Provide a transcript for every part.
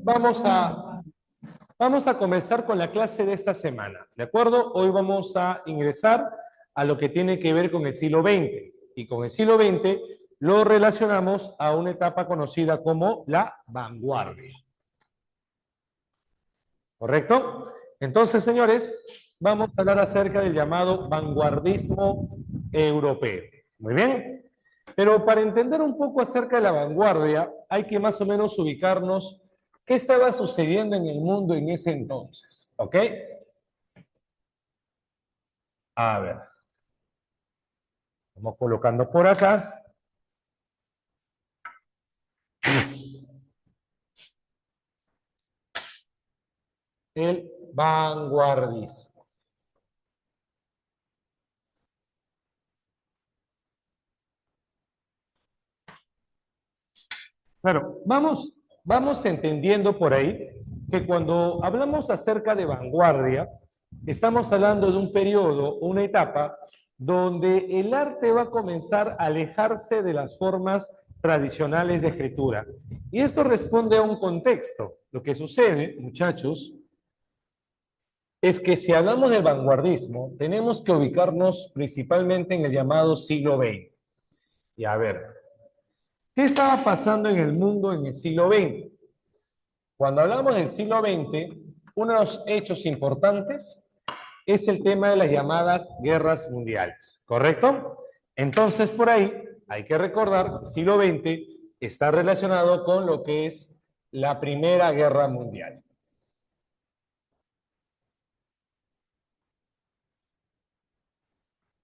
vamos a, vamos a comenzar con la clase de esta semana, ¿de acuerdo? Hoy vamos a ingresar a lo que tiene que ver con el siglo XX. Y con el siglo XX lo relacionamos a una etapa conocida como la vanguardia. ¿Correcto? Entonces, señores, vamos a hablar acerca del llamado vanguardismo europeo. Muy bien. Pero para entender un poco acerca de la vanguardia, hay que más o menos ubicarnos qué estaba sucediendo en el mundo en ese entonces. ¿Ok? A ver. Vamos colocando por acá. El vanguardismo. Claro, vamos entendiendo por ahí que cuando hablamos acerca de vanguardia, estamos hablando de un periodo, una etapa, donde el arte va a comenzar a alejarse de las formas tradicionales de escritura. Y esto responde a un contexto. Lo que sucede, muchachos, es que si hablamos del vanguardismo, tenemos que ubicarnos principalmente en el llamado siglo XX. Y a ver, ¿qué estaba pasando en el mundo en el siglo XX? Cuando hablamos del siglo XX, uno de los hechos importantes es el tema de las llamadas guerras mundiales, ¿correcto? Entonces, por ahí hay que recordar que el siglo XX está relacionado con lo que es la Primera Guerra Mundial.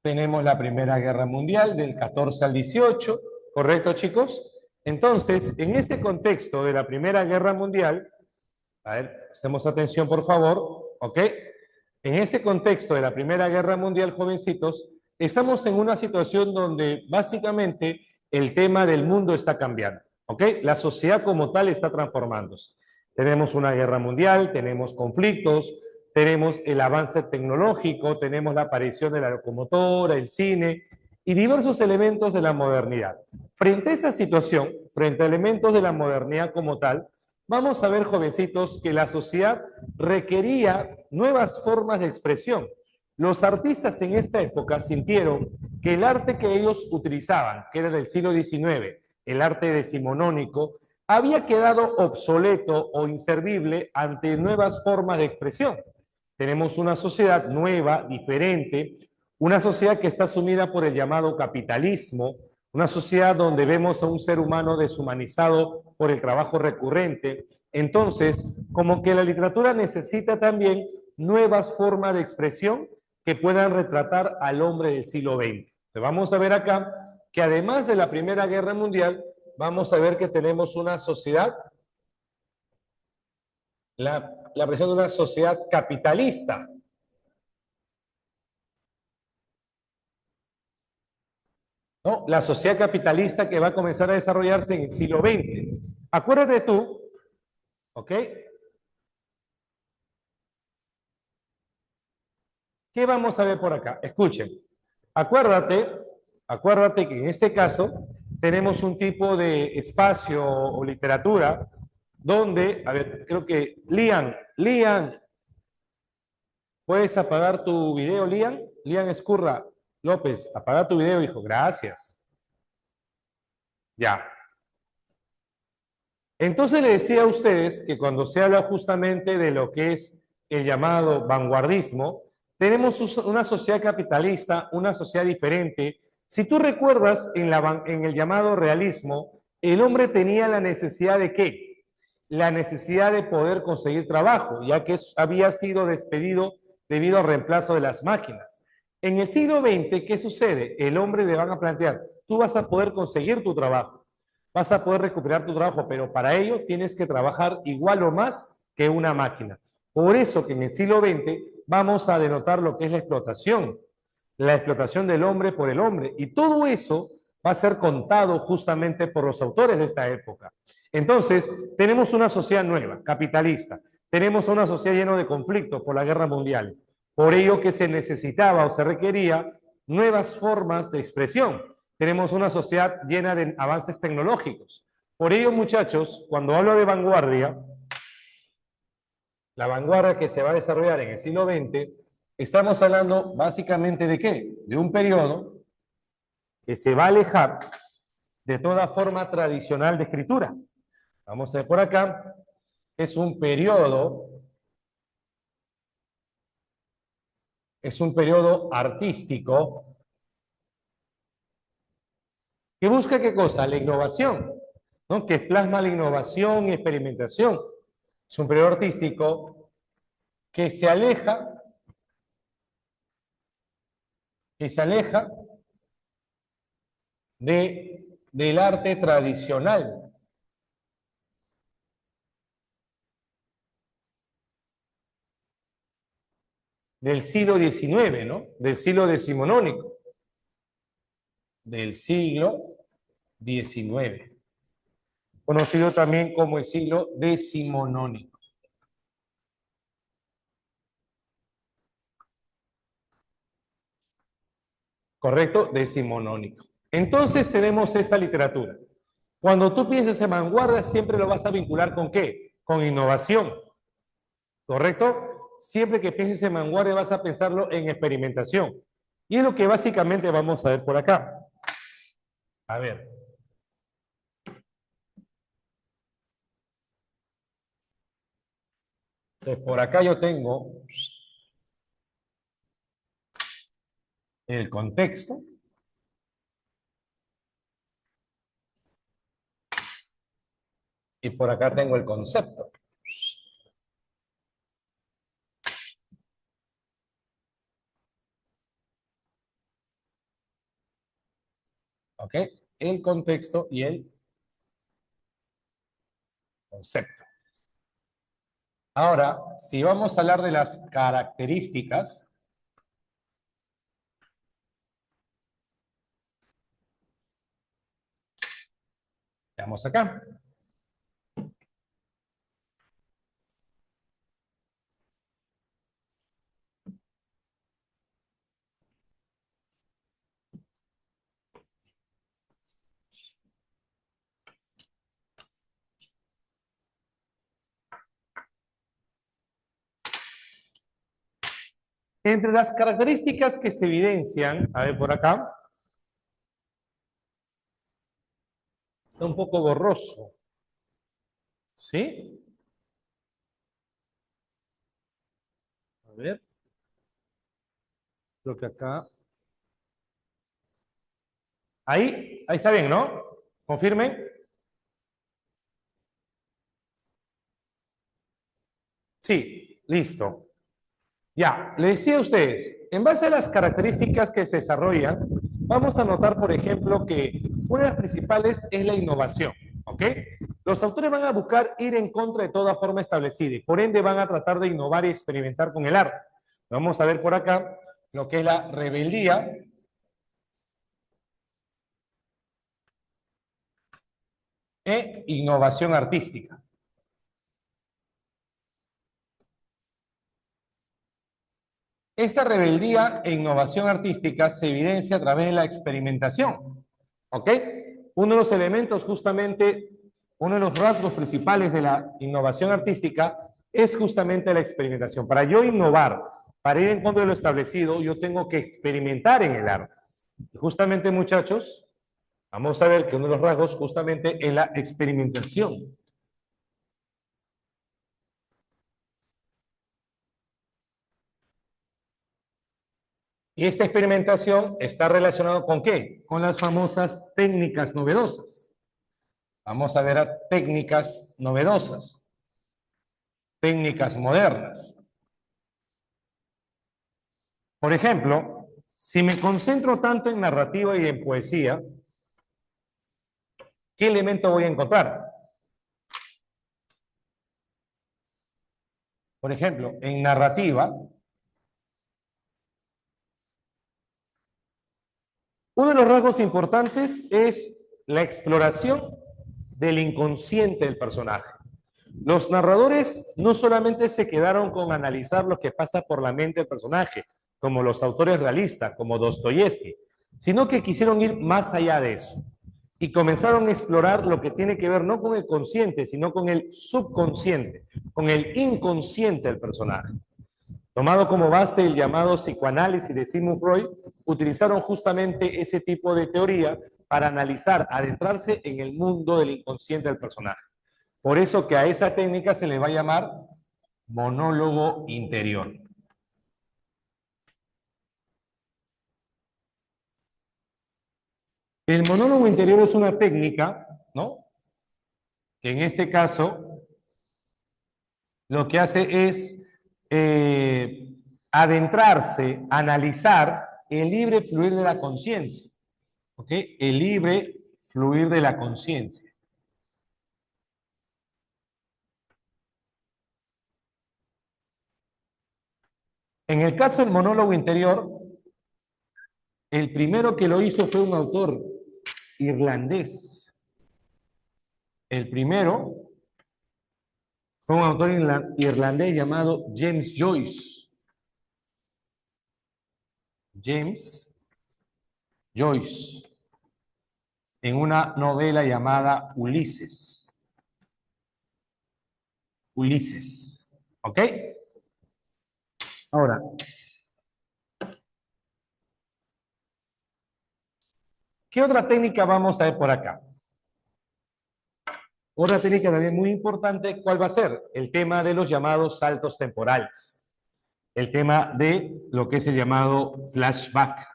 Tenemos la Primera Guerra Mundial del 14 al 18, ¿correcto, chicos? Entonces, en este contexto de la Primera Guerra Mundial, a ver, prestemos atención, por favor, ¿ok? En ese contexto de la Primera Guerra Mundial, jovencitos, estamos en una situación donde básicamente el tema del mundo está cambiando, ¿ok? La sociedad como tal está transformándose. Tenemos una guerra mundial, tenemos conflictos, tenemos el avance tecnológico, tenemos la aparición de la locomotora, el cine y diversos elementos de la modernidad. Frente a esa situación, frente a elementos de la modernidad como tal, vamos a ver, jovencitos, que la sociedad requería nuevas formas de expresión. Los artistas en esa época sintieron que el arte que ellos utilizaban, que era del siglo XIX, el arte decimonónico, había quedado obsoleto o inservible ante nuevas formas de expresión. Tenemos una sociedad nueva, diferente, una sociedad que está sumida por el llamado capitalismo, una sociedad donde vemos a un ser humano deshumanizado por el trabajo recurrente. Entonces, como que la literatura necesita también nuevas formas de expresión que puedan retratar al hombre del siglo XX. Entonces, vamos a ver acá que además de la Primera Guerra Mundial, vamos a ver que tenemos una sociedad, la presión de una sociedad capitalista. ¿No? La sociedad capitalista que va a comenzar a desarrollarse en el siglo XX. Acuérdate tú, ¿ok? ¿Qué vamos a ver por acá? Escuchen, acuérdate que en este caso tenemos un tipo de espacio o literatura donde, a ver, creo que Lian, ¿puedes apagar tu video, Lian? Lian Escurra López, apaga tu video, hijo, gracias. Ya. Entonces le decía a ustedes que cuando se habla justamente de lo que es el llamado vanguardismo, tenemos una sociedad capitalista, una sociedad diferente. Si tú recuerdas en el llamado realismo, el hombre tenía la necesidad de ¿qué? La necesidad de poder conseguir trabajo, ya que había sido despedido debido al reemplazo de las máquinas. En el siglo XX, ¿qué sucede? El hombre le van a plantear, tú vas a poder conseguir tu trabajo, vas a poder recuperar tu trabajo, pero para ello tienes que trabajar igual o más que una máquina. Por eso que en el siglo XX vamos a denotar lo que es la explotación del hombre por el hombre. Y todo eso va a ser contado justamente por los autores de esta época. Entonces, tenemos una sociedad nueva, capitalista. Tenemos una sociedad llena de conflictos por las guerras mundiales. Por ello que se necesitaba o se requería nuevas formas de expresión. Tenemos una sociedad llena de avances tecnológicos. Por ello, muchachos, cuando hablo de vanguardia, la vanguardia que se va a desarrollar en el siglo XX, estamos hablando básicamente de ¿qué? De un periodo que se va a alejar de toda forma tradicional de escritura. Vamos a ver por acá, es un periodo artístico que busca ¿qué cosa? La innovación, ¿no? Que plasma la innovación y experimentación. Es un periodo artístico que se aleja del arte tradicional. Del siglo XIX, ¿no? Del siglo decimonónico. Del siglo XIX. Conocido también como el siglo decimonónico. ¿Correcto? Decimonónico. Entonces tenemos esta literatura. Cuando tú piensas en vanguardia, siempre lo vas a vincular ¿con qué? Con innovación. ¿Correcto? Siempre que pienses en vanguardia vas a pensarlo en experimentación. Y es lo que básicamente vamos a ver por acá. A ver. Entonces, por acá yo tengo el contexto. Y por acá tengo el concepto. ¿Ok? El contexto y el concepto. Ahora, si vamos a hablar de las características, veamos acá. Entre las características que se evidencian, a ver por acá, está un poco borroso. ¿Sí? A ver. Creo que acá. Ahí está bien, ¿no? Confirmen. Sí, listo. Ya, le decía a ustedes, en base a las características que se desarrollan, vamos a notar, por ejemplo, que una de las principales es la innovación, ¿ok? Los autores van a buscar ir en contra de toda forma establecida y por ende van a tratar de innovar y experimentar con el arte. Vamos a ver por acá lo que es la rebeldía e innovación artística. Esta rebeldía e innovación artística se evidencia a través de la experimentación, ¿ok? Uno de los elementos justamente, uno de los rasgos principales de la innovación artística es justamente la experimentación. Para yo innovar, para ir en contra de lo establecido, yo tengo que experimentar en el arte. Y justamente, muchachos, vamos a ver que uno de los rasgos justamente es la experimentación. Y esta experimentación está relacionada ¿con qué? Con las famosas técnicas novedosas. Vamos a ver a técnicas novedosas, técnicas modernas. Por ejemplo, si me concentro tanto en narrativa y en poesía, ¿qué elemento voy a encontrar? Por ejemplo, en narrativa, uno de los rasgos importantes es la exploración del inconsciente del personaje. Los narradores no solamente se quedaron con analizar lo que pasa por la mente del personaje, como los autores realistas, como Dostoyevsky, sino que quisieron ir más allá de eso. y comenzaron a explorar lo que tiene que ver no con el consciente, sino con el subconsciente, con el inconsciente del personaje. Tomado como base el llamado psicoanálisis de Sigmund Freud, utilizaron justamente ese tipo de teoría para analizar, adentrarse en el mundo del inconsciente del personaje. Por eso que a esa técnica se le va a llamar monólogo interior. El monólogo interior es una técnica, ¿no? Que en este caso lo que hace es adentrarse, analizar el libre fluir de la conciencia. ¿Ok? El libre fluir de la conciencia. En el caso del monólogo interior, el primero que lo hizo fue un autor irlandés. El primero fue un autor irlandés llamado James Joyce. James Joyce, en una novela llamada Ulises. Ulises. ¿Ok? Ahora, ¿qué otra técnica vamos a ver por acá? Otra técnica también muy importante, ¿cuál va a ser? El tema de los llamados saltos temporales. El tema de lo que es el llamado flashback.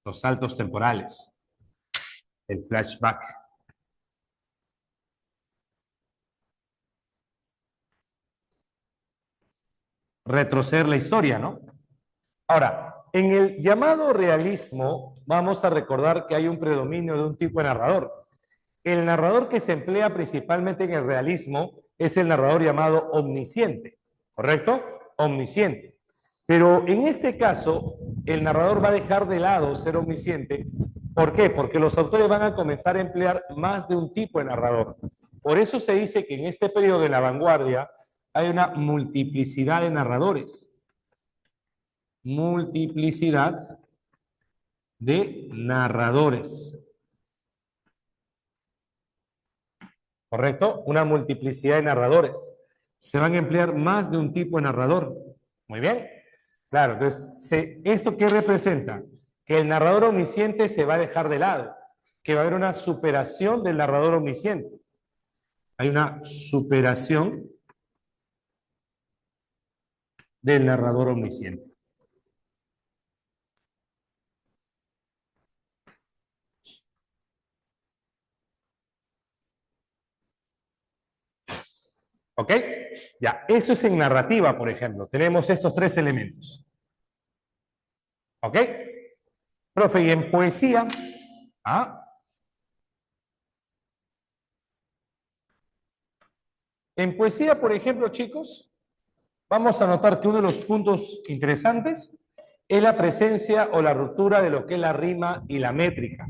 Los saltos temporales. El flashback. Retroceder la historia, ¿no? Ahora, en el llamado realismo, vamos a recordar que hay un predominio de un tipo de narrador. El narrador que se emplea principalmente en el realismo es el narrador llamado omnisciente, ¿correcto? Omnisciente. Pero en este caso, el narrador va a dejar de lado ser omnisciente. ¿Por qué? Porque los autores van a comenzar a emplear más de un tipo de narrador. Por eso se dice que en este periodo de la vanguardia hay una multiplicidad de narradores. Multiplicidad de narradores. ¿Correcto? Una multiplicidad de narradores. Se van a emplear más de un tipo de narrador. Muy bien. Claro, entonces, ¿esto qué representa? Que el narrador omnisciente se va a dejar de lado, que va a haber una superación del narrador omnisciente. Hay una superación del narrador omnisciente. ¿Ok? Ya, eso es en narrativa, por ejemplo. Tenemos estos tres elementos. ¿Ok? Profe, y en poesía, ¿ah? En poesía, por ejemplo, chicos, vamos a notar que uno de los puntos interesantes es la presencia o la ruptura de lo que es la rima y la métrica.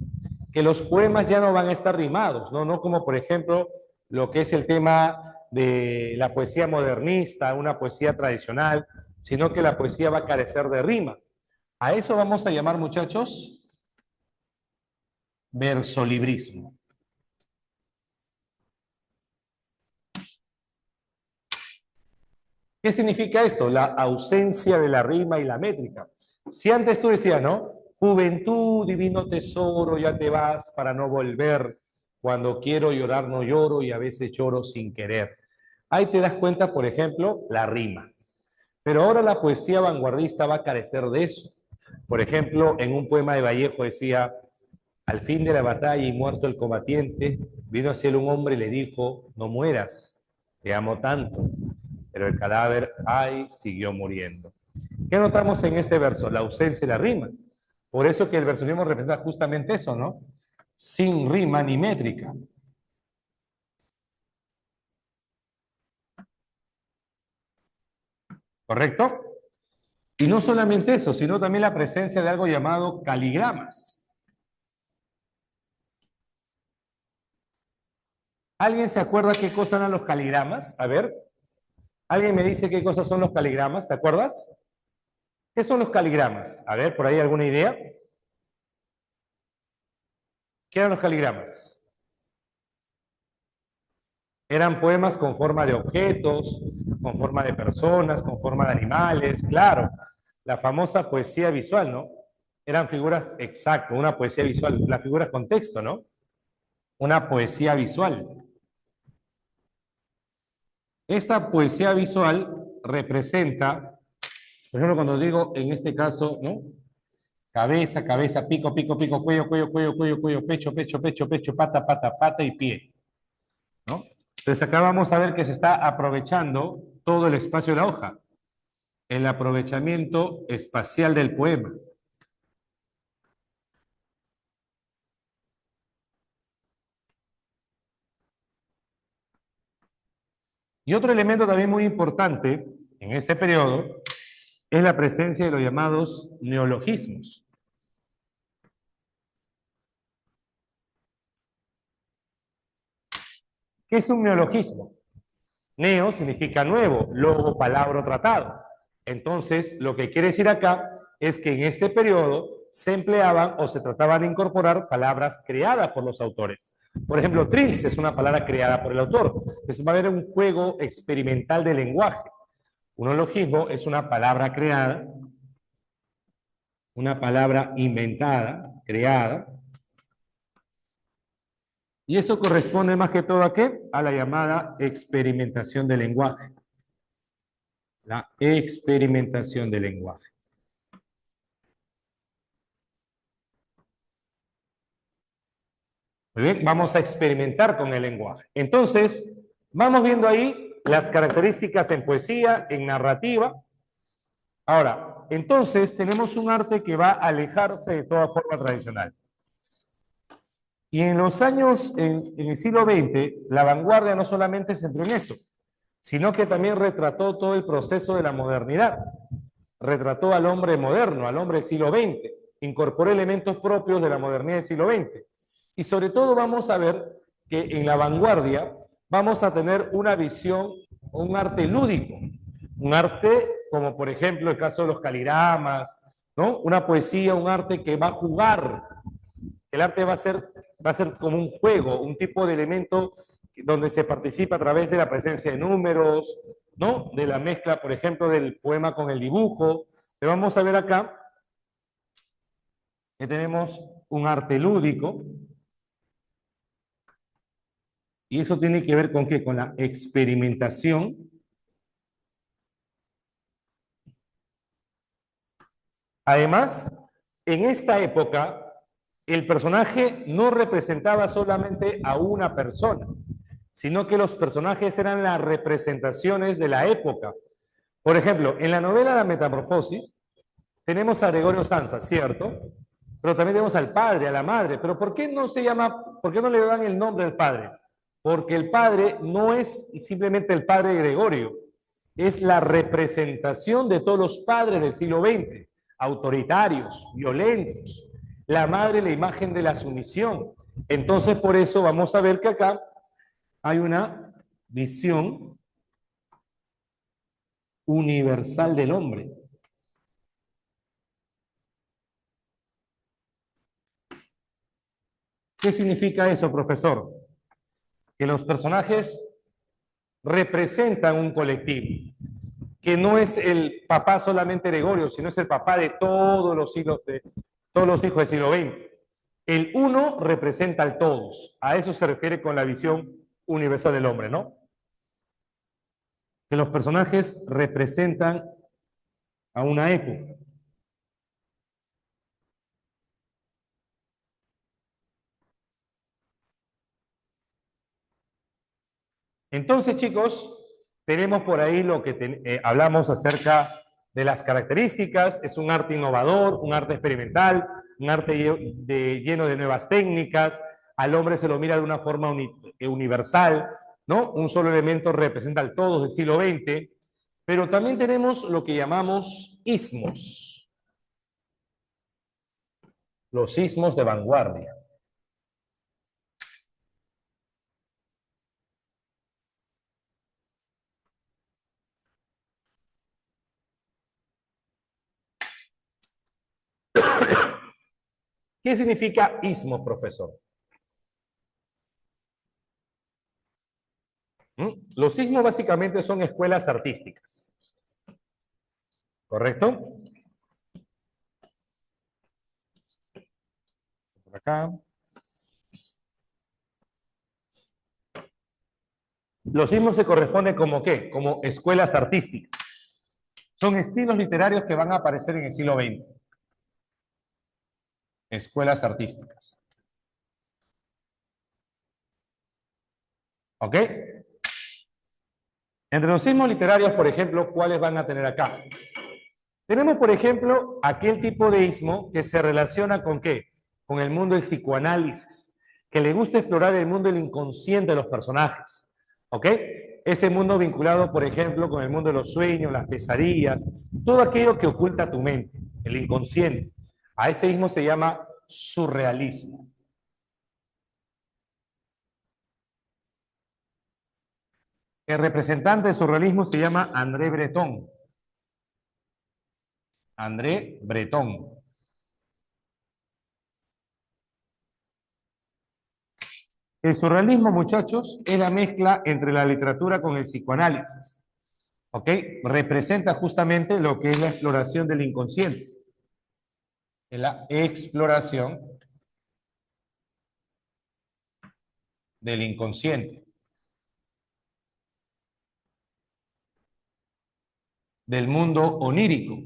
Que los poemas ya no van a estar rimados, ¿no? No como, por ejemplo, lo que es el tema de la poesía modernista, una poesía tradicional, sino que la poesía va a carecer de rima. A eso vamos a llamar, muchachos, versolibrismo. ¿Qué significa esto? La ausencia de la rima y la métrica. Si antes tú decías, ¿no? Juventud, divino tesoro, ya te vas para no volver. Cuando quiero llorar no lloro y a veces lloro sin querer. Ahí te das cuenta, por ejemplo, la rima. Pero ahora la poesía vanguardista va a carecer de eso. Por ejemplo, en un poema de Vallejo decía, al fin de la batalla y muerto el combatiente, vino hacia él un hombre y le dijo, no mueras, te amo tanto. Pero el cadáver, ay, siguió muriendo. ¿Qué notamos en ese verso? La ausencia y la rima. Por eso que el versolismo representa justamente eso, ¿no? Sin rima ni métrica. ¿Correcto? Y no solamente eso, sino también la presencia de algo llamado caligramas. ¿Alguien se acuerda qué cosas eran los caligramas? A ver, ¿alguien me dice qué cosas son los caligramas? ¿Te acuerdas? ¿Qué son los caligramas? A ver, ¿por ahí alguna idea? ¿Qué eran los caligramas? Eran poemas con forma de objetos, con forma de personas, con forma de animales, claro. La famosa poesía visual, ¿no? Eran figuras, exacto, una poesía visual. Las figuras con texto, ¿no? Una poesía visual. Esta poesía visual representa, por ejemplo, cuando digo en este caso, ¿no? Cabeza, cabeza, pico, pico, pico, cuello, cuello, cuello, cuello, cuello, pecho, pecho, pecho, pecho, pata, pata, pata y pie, ¿no? Entonces acá vamos a ver que se está aprovechando todo el espacio de la hoja, el aprovechamiento espacial del poema. Y otro elemento también muy importante en este periodo es la presencia de los llamados neologismos. ¿Qué es un neologismo? Neo significa nuevo, logo, palabra o tratado. Entonces, lo que quiere decir acá es que en este periodo se empleaban o se trataban de incorporar palabras creadas por los autores. Por ejemplo, trills es una palabra creada por el autor. Entonces va a haber un juego experimental de lenguaje. Un neologismo es una palabra creada, una palabra inventada, creada, y eso corresponde más que todo a qué? A la llamada experimentación del lenguaje. La experimentación del lenguaje. Muy bien, vamos a experimentar con el lenguaje. Entonces, vamos viendo ahí las características en poesía, en narrativa. Ahora, entonces tenemos un arte que va a alejarse de toda forma tradicional. Y en los años, en el siglo XX, la vanguardia no solamente se centró en eso, sino que también retrató todo el proceso de la modernidad. Retrató al hombre moderno, al hombre del siglo XX, incorporó elementos propios de la modernidad del siglo XX. Y sobre todo vamos a ver que en la vanguardia vamos a tener una visión, un arte lúdico, un arte como por ejemplo el caso de los caligramas, ¿no? Una poesía, un arte que va a jugar. El arte va a ser como un juego, un tipo de elemento donde se participa a través de la presencia de números, ¿no? De la mezcla, por ejemplo, del poema con el dibujo. Pero vamos a ver acá que tenemos un arte lúdico, y eso tiene que ver con qué, con la experimentación. Además, en esta época, el personaje no representaba solamente a una persona, sino que los personajes eran las representaciones de la época. Por ejemplo, en la novela La Metamorfosis, tenemos a Gregorio Samsa, ¿cierto? Pero también tenemos al padre, a la madre. Pero ¿por qué no se llama, por qué no le dan el nombre al padre? Porque el padre no es simplemente el padre Gregorio, es la representación de todos los padres del siglo XX, autoritarios, violentos. La madre, la imagen de la sumisión. Entonces, por eso vamos a ver que acá hay una visión universal del hombre. ¿Qué significa eso, profesor? Que los personajes representan un colectivo, que no es el papá solamente Gregorio, sino es el papá de todos los hijos, de todos los hijos del siglo XX. El uno representa al todos. A eso se refiere con la visión universal del hombre, ¿no? Que los personajes representan a una época. Entonces, chicos, tenemos por ahí lo que hablamos acerca de las características. Es un arte innovador, un arte experimental, un arte lleno de nuevas técnicas. Al hombre se lo mira de una forma universal, ¿no? Un solo elemento representa al todo del siglo XX. Pero también tenemos lo que llamamos ismos, los ismos de vanguardia. ¿Qué significa ismo, profesor? Los ismos básicamente son escuelas artísticas. ¿Correcto? Por acá. Los ismos se corresponden como ¿qué? Como escuelas artísticas. Son estilos literarios que van a aparecer en el siglo XX. Escuelas artísticas. ¿Ok? Entre los ismos literarios, por ejemplo, ¿cuáles van a tener acá? Tenemos, por ejemplo, aquel tipo de ismo que se relaciona con ¿qué? Con el mundo del psicoanálisis, que le gusta explorar el mundo del inconsciente de los personajes. ¿Ok? Ese mundo vinculado, por ejemplo, con el mundo de los sueños, las pesadillas, todo aquello que oculta tu mente, el inconsciente. A ese ismo se llama surrealismo. El representante del surrealismo se llama André Breton. André Breton. El surrealismo, muchachos, es la mezcla entre la literatura con el psicoanálisis. ¿Ok? Representa justamente lo que es la exploración del inconsciente. Es la exploración del inconsciente. Del mundo onírico.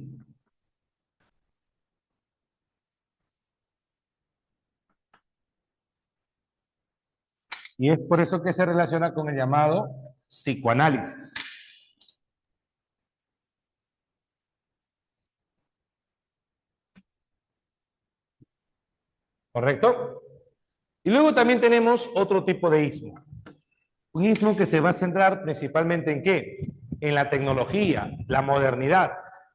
Y es por eso que se relaciona con el llamado psicoanálisis. ¿Correcto? Y luego también tenemos otro tipo de ismo. Un ismo que se va a centrar principalmente en ¿qué? En la tecnología, la modernidad.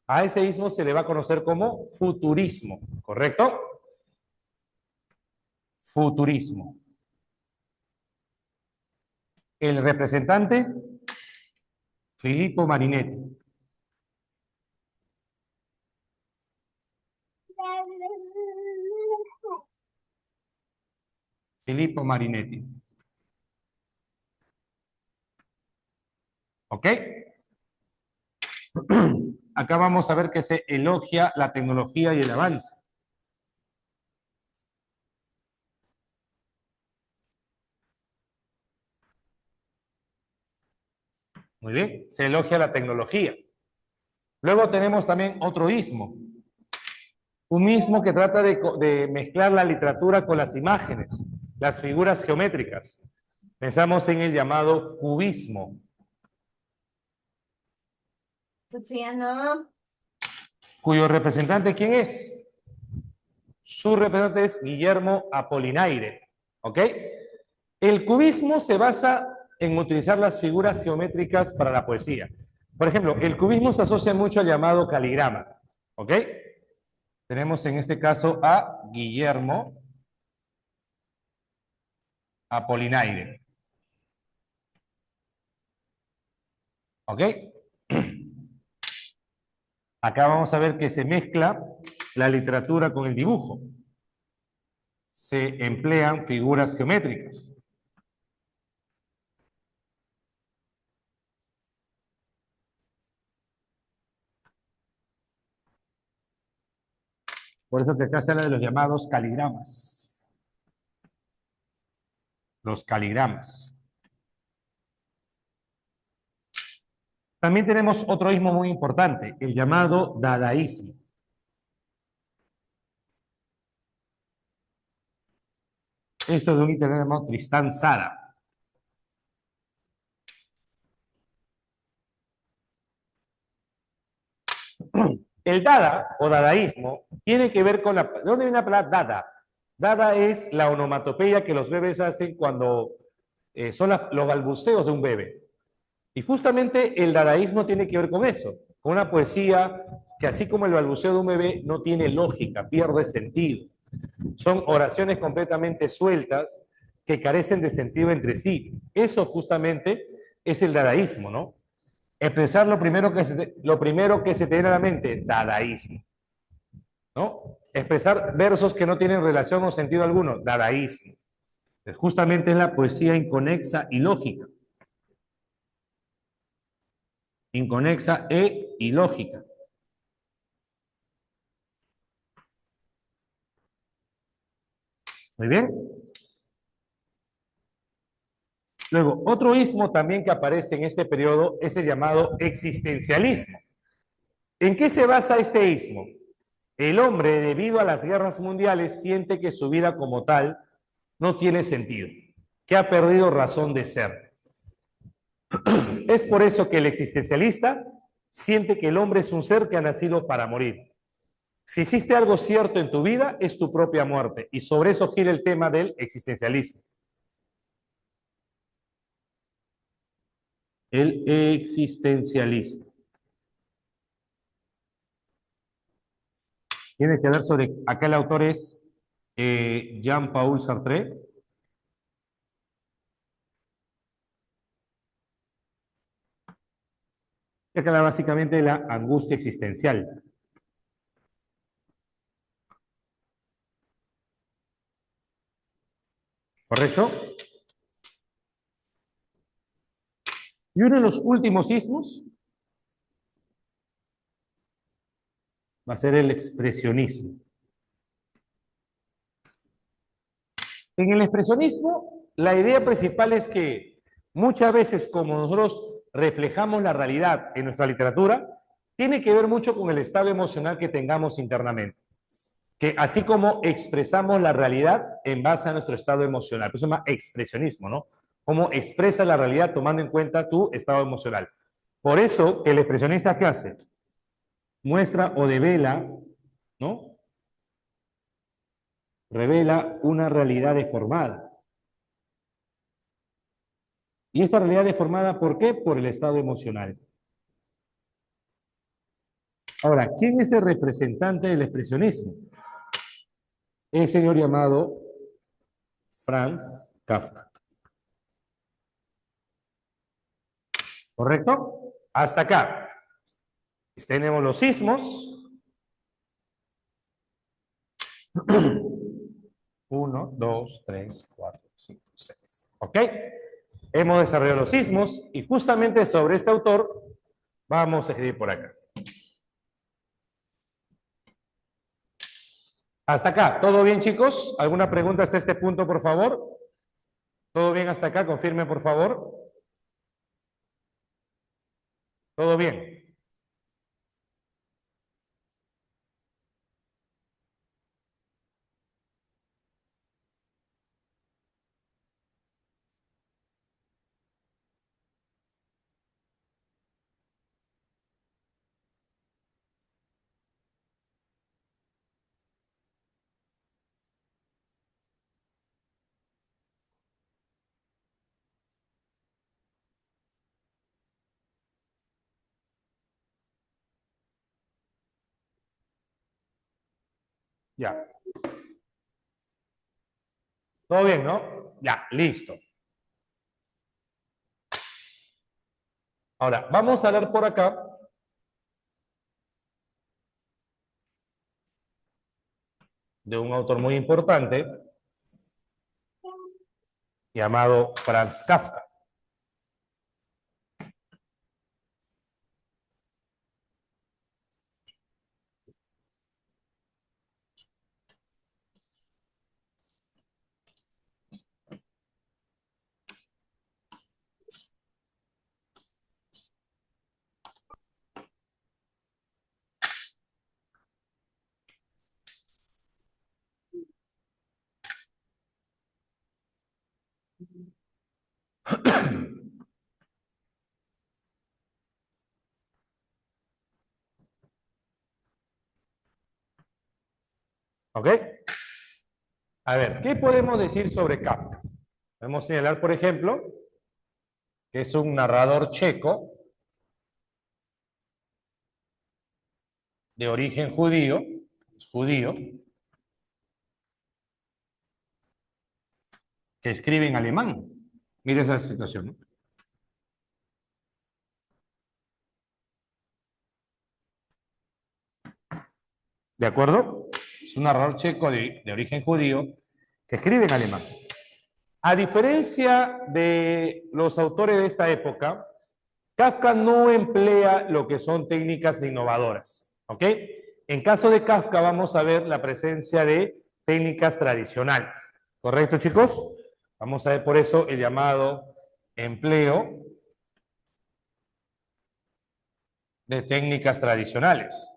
A ese ismo se le va a conocer como futurismo. ¿Correcto? Futurismo. El representante, Filippo Marinetti. Filippo Marinetti. ¿Ok? Acá vamos a ver que se elogia la tecnología y el avance. Muy bien, se elogia la tecnología. Luego tenemos también otro ismo. Un ismo que trata de mezclar la literatura con las imágenes, las figuras geométricas. Pensamos en el llamado cubismo. Sofía, no. ¿Cuyo representante quién es? Su representante es Guillermo Apollinaire. ¿Ok? El cubismo se basa en utilizar las figuras geométricas para la poesía. Por ejemplo, el cubismo se asocia mucho al llamado caligrama. ¿Ok? Tenemos en este caso a Guillermo Apollinaire. ¿Ok? Acá vamos a ver que se mezcla la literatura con el dibujo. Se emplean figuras geométricas. Por eso que acá se habla de los llamados caligramas. Los caligramas. También tenemos otro ismo muy importante, el llamado dadaísmo. Esto de un italiano llamado Tristán Tzara. El dada o dadaísmo tiene que ver con la... ¿De dónde viene la palabra dada? Dada es la onomatopeya que los bebés hacen cuando son los balbuceos de un bebé. Y justamente el dadaísmo tiene que ver con eso, con una poesía que así como el balbuceo de un bebé no tiene lógica, pierde sentido. Son oraciones completamente sueltas que carecen de sentido entre sí. Eso justamente es el dadaísmo, ¿no? Expresar lo primero que se te viene a la mente, dadaísmo. ¿no? Expresar versos que no tienen relación o sentido alguno, dadaísmo. Justamente es la poesía inconexa y lógica. Inconexa e ilógica. Muy bien. Luego, otro ismo también que aparece en este periodo es el llamado existencialismo. ¿En qué se basa este ismo? El hombre, debido a las guerras mundiales, siente que su vida como tal no tiene sentido, que ha perdido razón de ser. Es por eso que el existencialista siente que el hombre es un ser que ha nacido para morir. Si existe algo cierto en tu vida, es tu propia muerte. Y sobre eso gira el tema del existencialismo. El existencialismo. Tiene que hablar sobre, acá el autor es Jean-Paul Sartre. Y acá habla básicamente de la angustia existencial. ¿Correcto? Y uno de los últimos ismos va a ser el expresionismo. En el expresionismo, la idea principal es que muchas veces, como nosotros reflejamos la realidad en nuestra literatura, tiene que ver mucho con el estado emocional que tengamos internamente. Que así como expresamos la realidad en base a nuestro estado emocional, eso se llama expresionismo, ¿no? Cómo expresas la realidad tomando en cuenta tu estado emocional. Por eso, el expresionista, ¿qué hace? Muestra o devela, ¿no? Revela una realidad deformada. Y esta realidad deformada, ¿por qué? Por el estado emocional. Ahora, ¿quién es el representante del expresionismo? El señor llamado Franz Kafka. ¿Correcto? Hasta acá. Tenemos los sismos. 1, 2, 3, 4, 5, 6. ¿Ok? Hemos desarrollado los sismos y justamente sobre este autor vamos a escribir por acá. Hasta acá. ¿Todo bien, chicos? ¿Alguna pregunta hasta este punto, por favor? ¿Todo bien hasta acá? Confirme, por favor. ¿Todo bien? Ya. ¿Todo bien, no? Ya, listo. Ahora, vamos a hablar por acá de un autor muy importante llamado Franz Kafka. ¿Ok? A ver, ¿qué podemos decir sobre Kafka? Podemos señalar, por ejemplo, que es un narrador checo de origen judío, es judío, que escribe en alemán. Mire esa situación, ¿no? ¿De acuerdo? es un narrador checo de origen judío que escribe en alemán. A diferencia de los autores de esta época, Kafka no emplea lo que son técnicas innovadoras, ¿ok? En caso de Kafka vamos a ver la presencia de técnicas tradicionales, ¿correcto, chicos? Vamos a ver por eso el llamado empleo de técnicas tradicionales.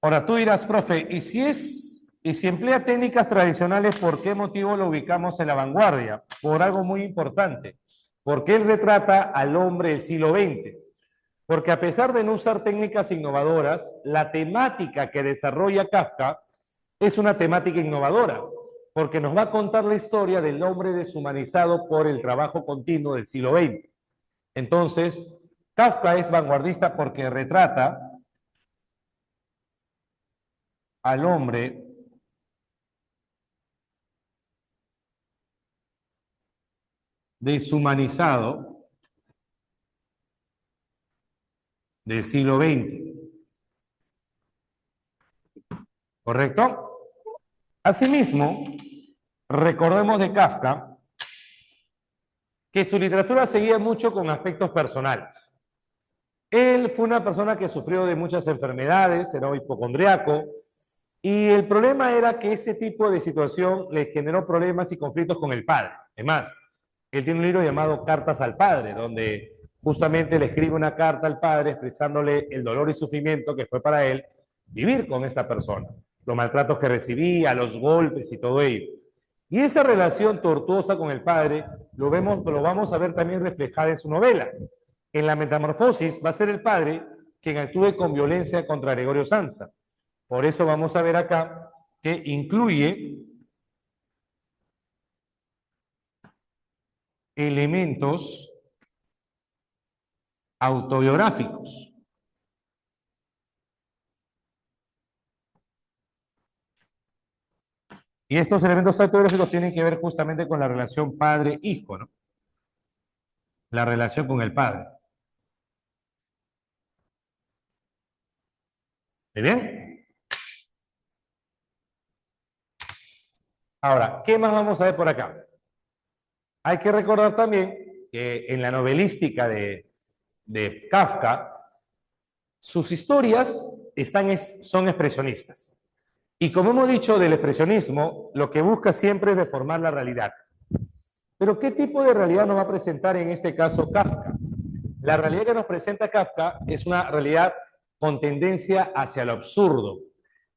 Ahora tú dirás, profe, ¿y si emplea técnicas tradicionales, por qué motivo lo ubicamos en la vanguardia? Por algo muy importante, porque él retrata al hombre del siglo XX. Porque a pesar de no usar técnicas innovadoras, la temática que desarrolla Kafka es una temática innovadora, porque nos va a contar la historia del hombre deshumanizado por el trabajo continuo del siglo XX. Entonces, Kafka es vanguardista porque retrata al hombre deshumanizado del siglo XX. ¿Correcto? Asimismo, recordemos de Kafka que su literatura seguía mucho con aspectos personales. Él fue una persona que sufrió de muchas enfermedades, era hipocondriaco, y el problema era que ese tipo de situación le generó problemas y conflictos con el padre. Además, él tiene un libro llamado Cartas al Padre, donde justamente le escribe una carta al padre expresándole el dolor y sufrimiento que fue para él vivir con esta persona, los maltratos que recibía, los golpes y todo ello. Y esa relación tortuosa con el padre lo vamos a ver también reflejada en su novela. En la Metamorfosis va a ser el padre quien actúe con violencia contra Gregorio Samsa. Por eso vamos a ver acá que incluye elementos autobiográficos. Y estos elementos autobiográficos tienen que ver justamente con la relación padre-hijo, ¿no? La relación con el padre. ¿Está bien? Ahora, ¿qué más vamos a ver por acá? Hay que recordar también que en la novelística de Kafka, sus historias son expresionistas. Y como hemos dicho del expresionismo, lo que busca siempre es deformar la realidad. Pero ¿qué tipo de realidad nos va a presentar en este caso Kafka? La realidad que nos presenta Kafka es una realidad con tendencia hacia lo absurdo.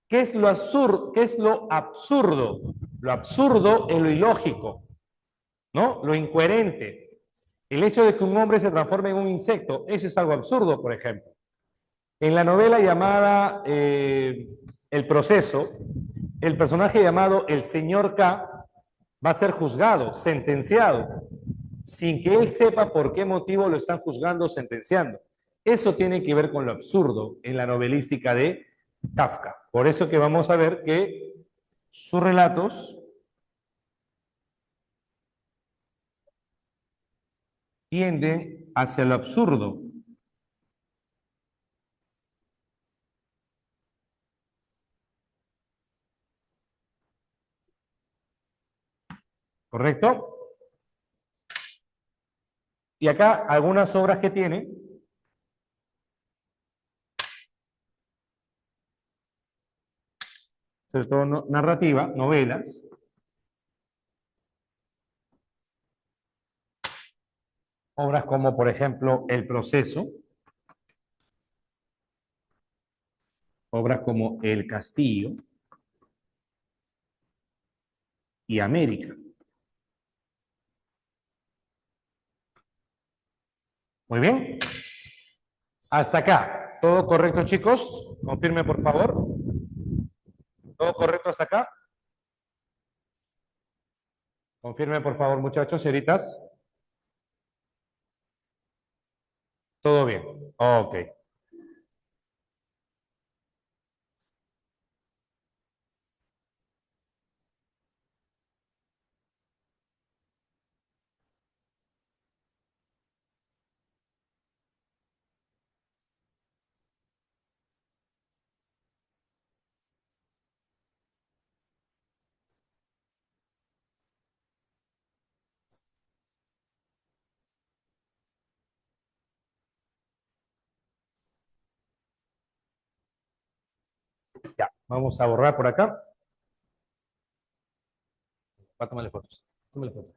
¿Qué es lo absurdo? ¿Qué es lo absurdo? Lo absurdo es lo ilógico, ¿no? Lo incoherente. El hecho de que un hombre se transforme en un insecto, eso es algo absurdo, por ejemplo. En la novela llamada El Proceso, el personaje llamado el señor K va a ser juzgado, sentenciado, sin que él sepa por qué motivo lo están juzgando o sentenciando. Eso tiene que ver con lo absurdo en la novelística de Kafka. Por eso que vamos a ver que sus relatos tienden hacia lo absurdo. ¿Correcto? Y acá algunas obras que tiene, sobre todo narrativa, novelas, obras como por ejemplo El Proceso, obras como El Castillo y América. Muy bien. Hasta acá. ¿Todo correcto, chicos? Confirme, por favor. ¿Todo correcto hasta acá? Confirme, por favor, muchachos, señoritas. ¿Todo bien? Ok. Vamos a borrar por acá. Va a tomarle fotos. Tómale fotos.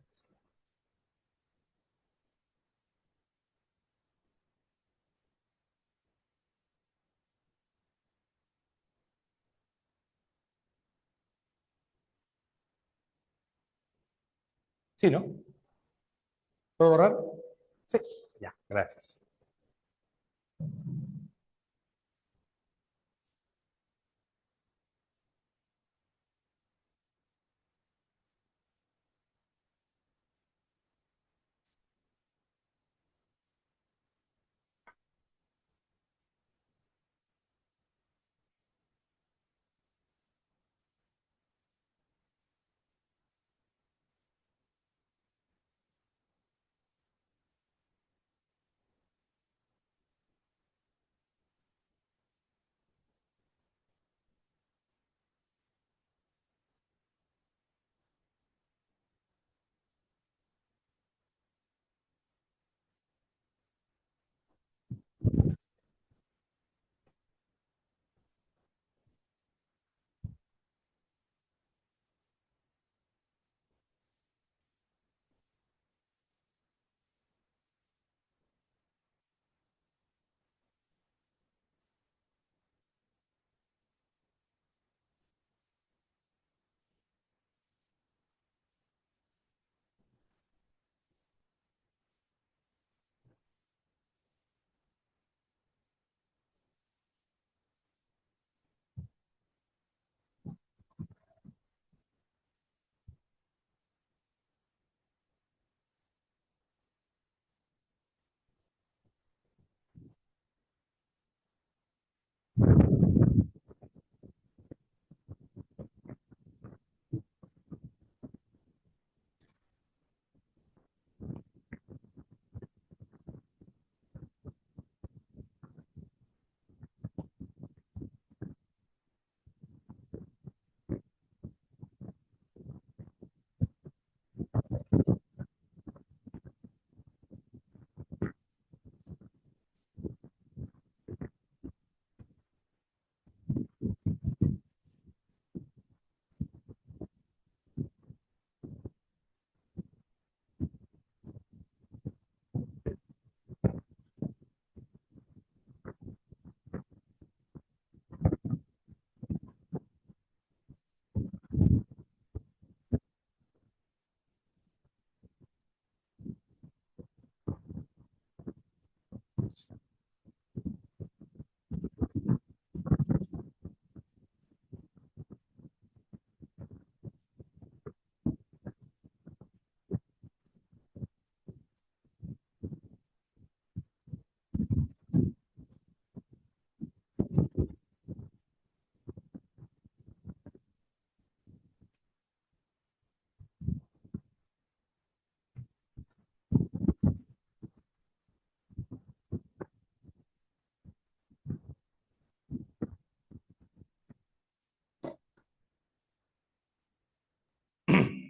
Sí, ¿no? ¿Puedo borrar? Sí. Ya, gracias.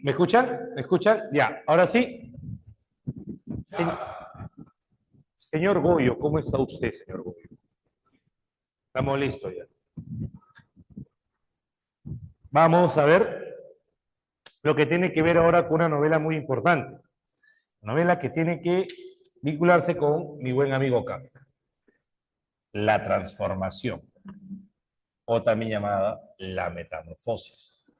¿Me escuchan? ¿Me escuchan? Ya, ahora sí. Se- señor Goyo, ¿cómo está usted, señor Goyo? Estamos listos ya. Vamos a ver lo que tiene que ver ahora con una novela muy importante. Novela que tiene que vincularse con mi buen amigo Kafka. La transformación, o también llamada la metamorfosis.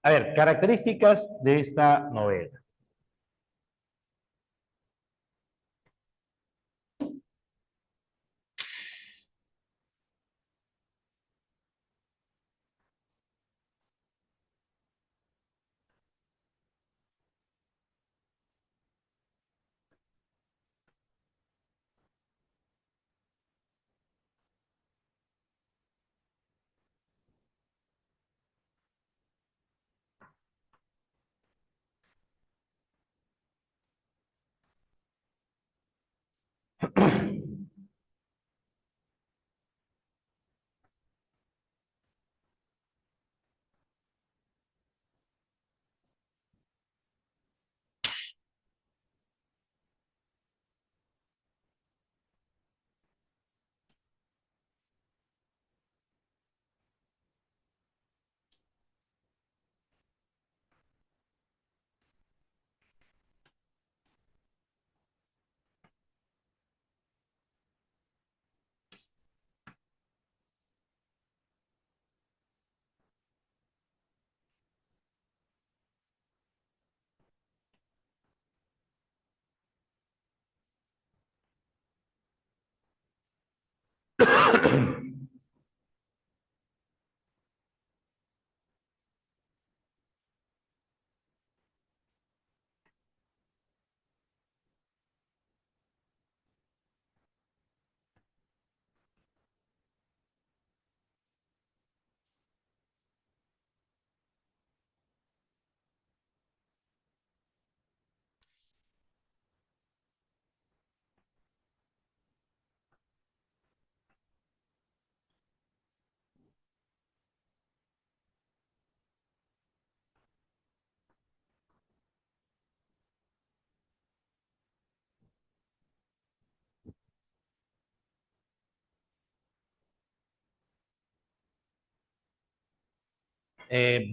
A ver, características de esta novela.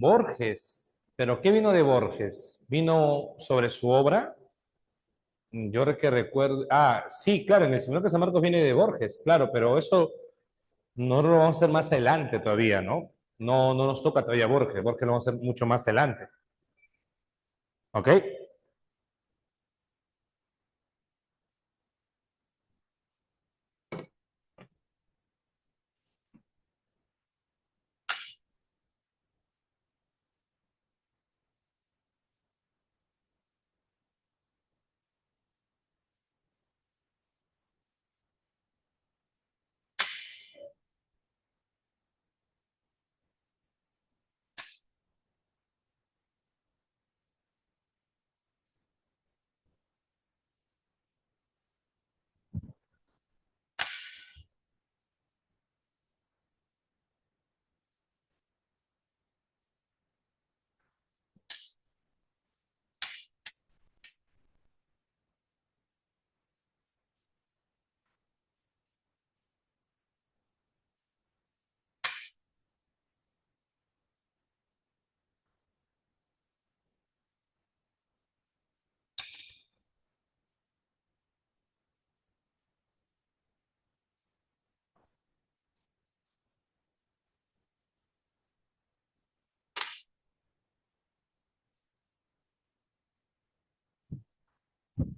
Borges. ¿Pero qué vino de Borges? ¿Vino sobre su obra? Que recuerdo. Ah, sí, claro, en el Señor de San Marcos viene de Borges, claro, pero eso no lo vamos a hacer más adelante todavía, ¿no? No nos toca todavía Borges. Borges lo vamos a hacer mucho más adelante. ¿Ok?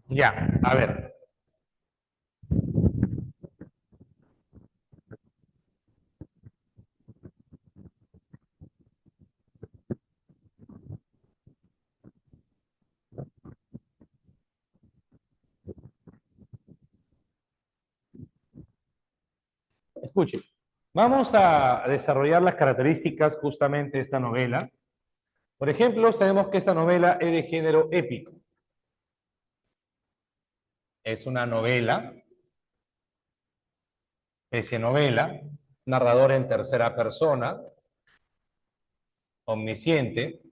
Ya, a ver. Escuche. Vamos a desarrollar las características justamente de esta novela. Por ejemplo, sabemos que esta novela es de género épico. Es una novela, especie novela, narrador en tercera persona, omnisciente.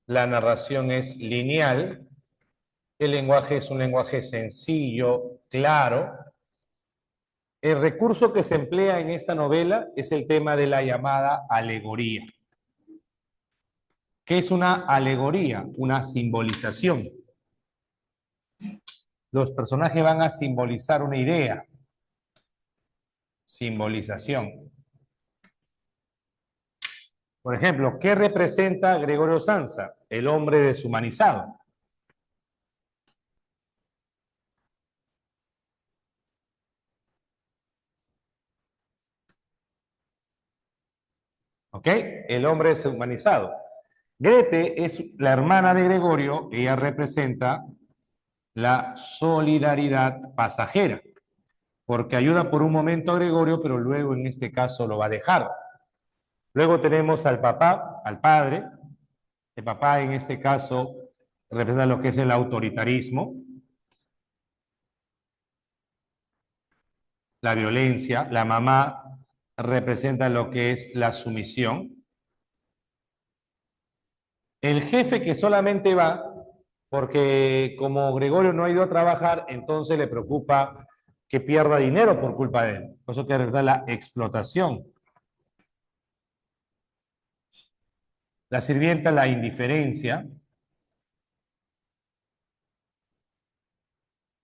La narración es lineal. El lenguaje es un lenguaje sencillo, claro. El recurso que se emplea en esta novela es el tema de la llamada alegoría. ¿Qué es una alegoría? Una simbolización. Los personajes van a simbolizar una idea. Simbolización. Por ejemplo, ¿qué representa Gregorio Samsa? El hombre deshumanizado. ¿Ok? El hombre deshumanizado. Grete es la hermana de Gregorio, ella representa la solidaridad pasajera, porque ayuda por un momento a Gregorio, pero luego en este caso lo va a dejar. Luego tenemos al papá, al padre. El papá en este caso representa lo que es el autoritarismo, la violencia. La mamá representa lo que es la sumisión. El jefe que solamente va porque como Gregorio no ha ido a trabajar, entonces le preocupa que pierda dinero por culpa de él. Por eso que representa la explotación. La sirvienta, la indiferencia.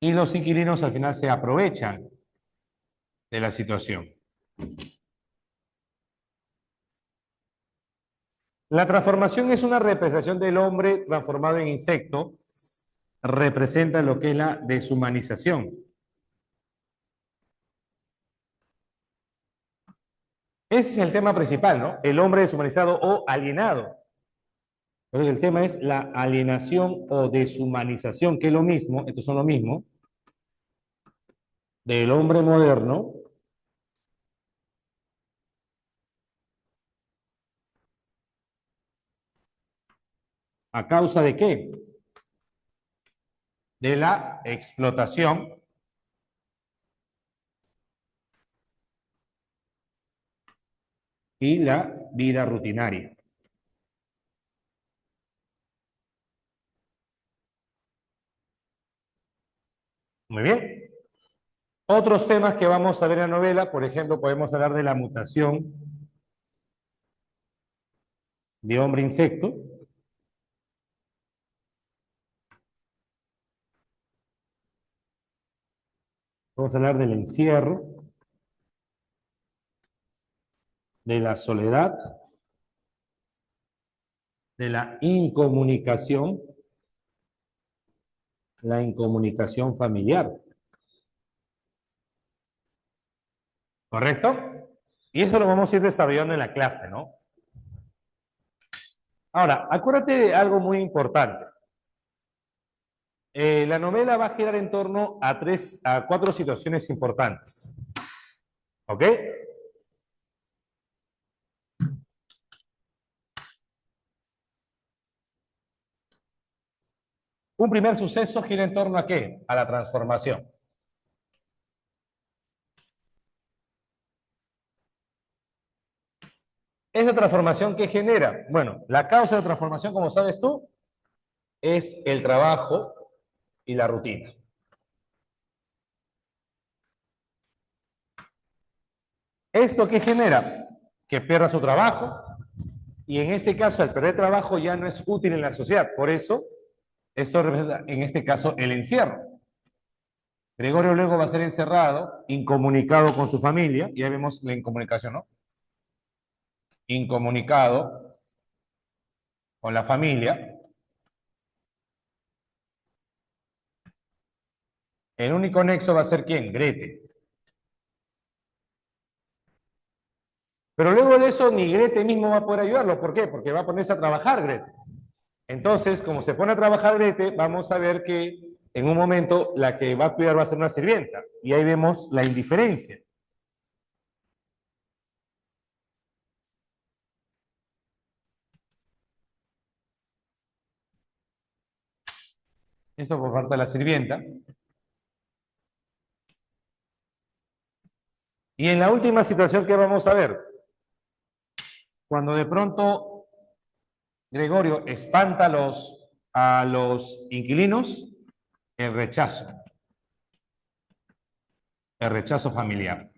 Y los inquilinos al final se aprovechan de la situación. La transformación es una representación del hombre transformado en insecto. Representa lo que es la deshumanización. Ese es el tema principal, ¿no? El hombre deshumanizado o alienado. Pero el tema es la alienación o deshumanización, que es lo mismo, estos son lo mismo, del hombre moderno a causa de qué? De la explotación y la vida rutinaria. Muy bien. Otros temas que vamos a ver en la novela, por ejemplo, podemos hablar de la mutación de hombre-insecto. Vamos a hablar del encierro, de la soledad, de la incomunicación familiar. ¿Correcto? Y eso lo vamos a ir desarrollando en la clase, ¿no? Ahora, acuérdate de algo muy importante. La novela va a girar en torno a cuatro situaciones importantes. ¿Ok? Un primer suceso gira en torno a ¿qué? A la transformación. ¿Esa transformación qué genera? Bueno, la causa de transformación, como sabes tú, es el trabajo y la rutina. ¿Esto qué genera? Que pierda su trabajo y en este caso, al perder trabajo ya no es útil en la sociedad. Por eso, esto representa, en este caso, el encierro. Gregorio luego va a ser encerrado, incomunicado con su familia, y ahí vemos la incomunicación, ¿no? Incomunicado con la familia. El único nexo va a ser ¿quién? Grete. Pero luego de eso, ni Grete mismo va a poder ayudarlo. ¿Por qué? Porque va a ponerse a trabajar Grete. Entonces, como se pone a trabajar Grete, vamos a ver que en un momento la que va a cuidar va a ser una sirvienta. Y ahí vemos la indiferencia. Esto por parte de la sirvienta. Y en la última situación que vamos a ver, cuando de pronto Gregorio espanta a los inquilinos, el rechazo familiar.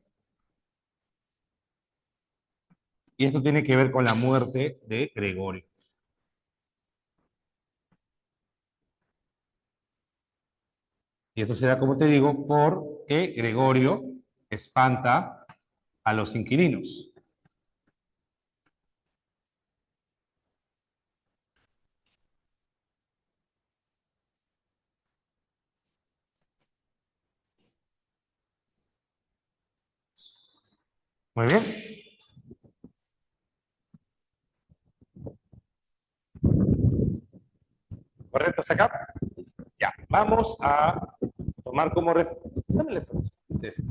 Y esto tiene que ver con la muerte de Gregorio. Y esto se da, como te digo, porque Gregorio espanta a los inquilinos. Muy bien. ¿Correcto hasta acá? Ya. Vamos a tomar como referencia. Dame la información. Sí, sí.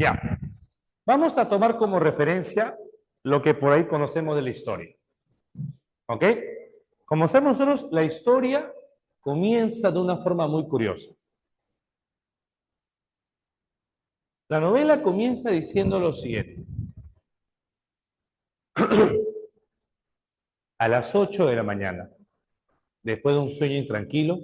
Ya. Vamos a tomar como referencia lo que por ahí conocemos de la historia. ¿Ok? Como sabemos nosotros, la historia comienza de una forma muy curiosa. La novela comienza diciendo lo siguiente. A las 8 de la mañana, después de un sueño intranquilo,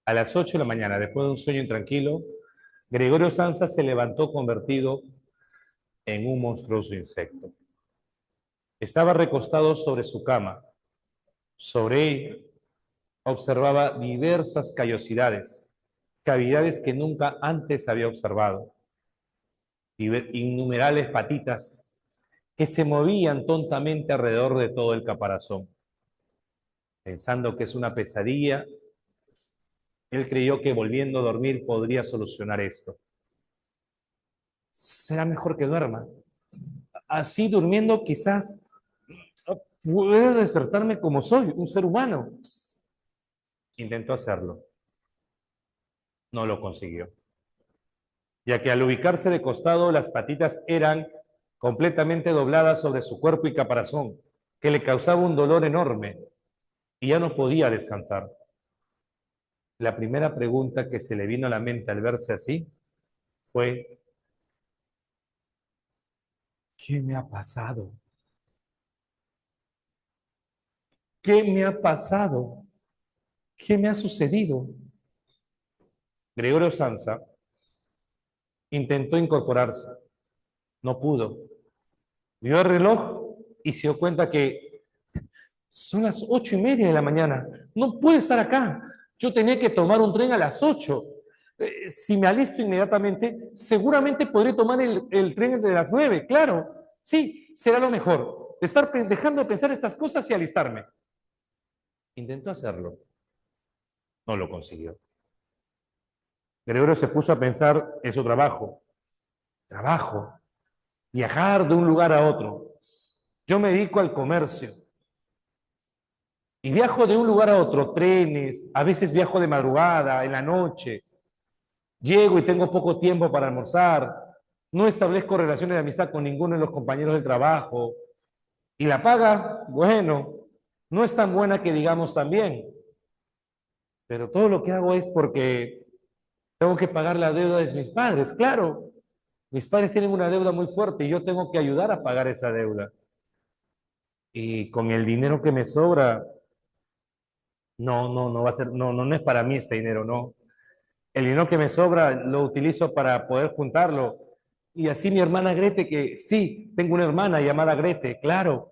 a las 8 de la mañana, después de un sueño intranquilo, Gregorio Samsa se levantó convertido en un monstruoso insecto. Estaba recostado sobre su cama. Sobre ella observaba diversas callosidades, cavidades que nunca antes había observado, innumerables patitas que se movían tontamente alrededor de todo el caparazón. Pensando que es una pesadilla, él creyó que volviendo a dormir podría solucionar esto. Será mejor que duerma. Así durmiendo quizás puedo despertarme como soy, un ser humano. Intentó hacerlo. No lo consiguió, ya que al ubicarse de costado las patitas eran completamente dobladas sobre su cuerpo y caparazón, que le causaba un dolor enorme y ya no podía descansar. La primera pregunta que se le vino a la mente al verse así fue: ¿qué me ha pasado? ¿Qué me ha pasado? ¿Qué me ha sucedido? Gregorio Samsa intentó incorporarse, no pudo. Vio el reloj y se dio cuenta que son las 8:30 de la mañana. No puede estar acá. Yo tenía que tomar un tren a las 8. Si me alisto inmediatamente, seguramente podré tomar el tren de las 9. Claro, sí, será lo mejor. Estar dejando de pensar estas cosas y alistarme. Intentó hacerlo. No lo consiguió. Gregorio se puso a pensar en su trabajo. Trabajo. Viajar de un lugar a otro. Yo me dedico al comercio. Y viajo de un lugar a otro, trenes, a veces viajo de madrugada, en la noche. Llego y tengo poco tiempo para almorzar. No establezco relaciones de amistad con ninguno de los compañeros del trabajo. Y la paga, bueno, no es tan buena que digamos también. Pero todo lo que hago es porque tengo que pagar la deuda de mis padres, claro. Mis padres tienen una deuda muy fuerte y yo tengo que ayudar a pagar esa deuda. Y con el dinero que me sobra, no va a ser, no es para mí este dinero, no. El dinero que me sobra lo utilizo para poder juntarlo. Y así mi hermana Grete, que sí, tengo una hermana llamada Grete, claro.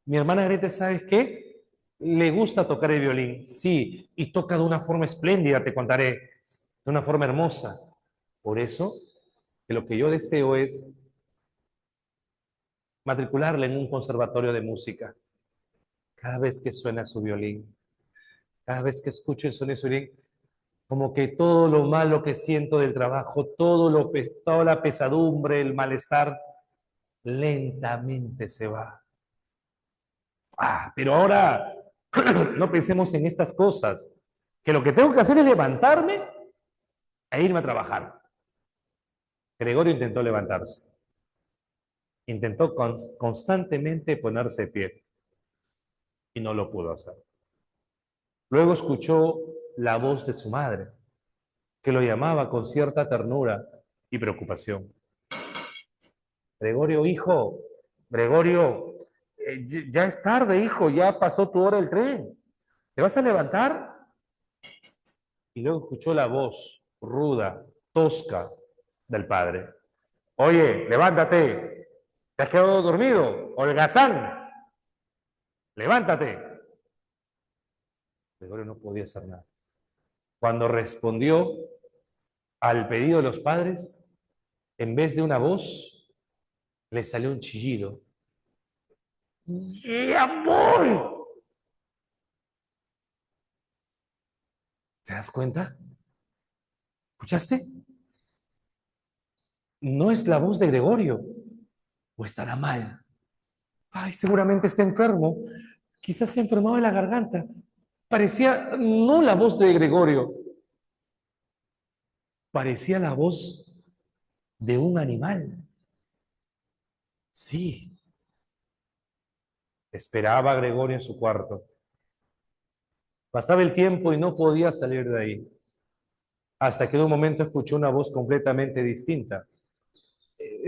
Mi hermana Grete, ¿sabes qué? Le gusta tocar el violín, sí, y toca de una forma espléndida, te contaré, de una forma hermosa. Por eso, que lo que yo deseo es matricularla en un conservatorio de música. Cada vez que suena su violín, cada vez que escucho el sonido de su violín, como que todo lo malo que siento del trabajo, toda la pesadumbre, el malestar, lentamente se va. Pero ahora no pensemos en estas cosas, que lo que tengo que hacer es levantarme e irme a trabajar. Gregorio intentó levantarse, intentó constantemente ponerse de pie y no lo pudo hacer. Luego escuchó la voz de su madre, que lo llamaba con cierta ternura y preocupación. Gregorio, hijo, Gregorio, ya es tarde, hijo, ya pasó tu hora el tren. ¿Te vas a levantar? Y luego escuchó la voz ruda, tosca del padre. Oye, levántate. ¿Te has quedado dormido? Holgazán, levántate. Gregorio no podía hacer nada. Cuando respondió al pedido de los padres, en vez de una voz, le salió un chillido. ¡Ya voy! ¿Te das cuenta? ¿Escuchaste? No es la voz de Gregorio, o estará mal. Ay, seguramente está enfermo. Quizás se ha enfermado de la garganta. Parecía no la voz de Gregorio, parecía la voz de un animal. Sí, esperaba a Gregorio en su cuarto. Pasaba el tiempo y no podía salir de ahí, hasta que de un momento escuchó una voz completamente distinta.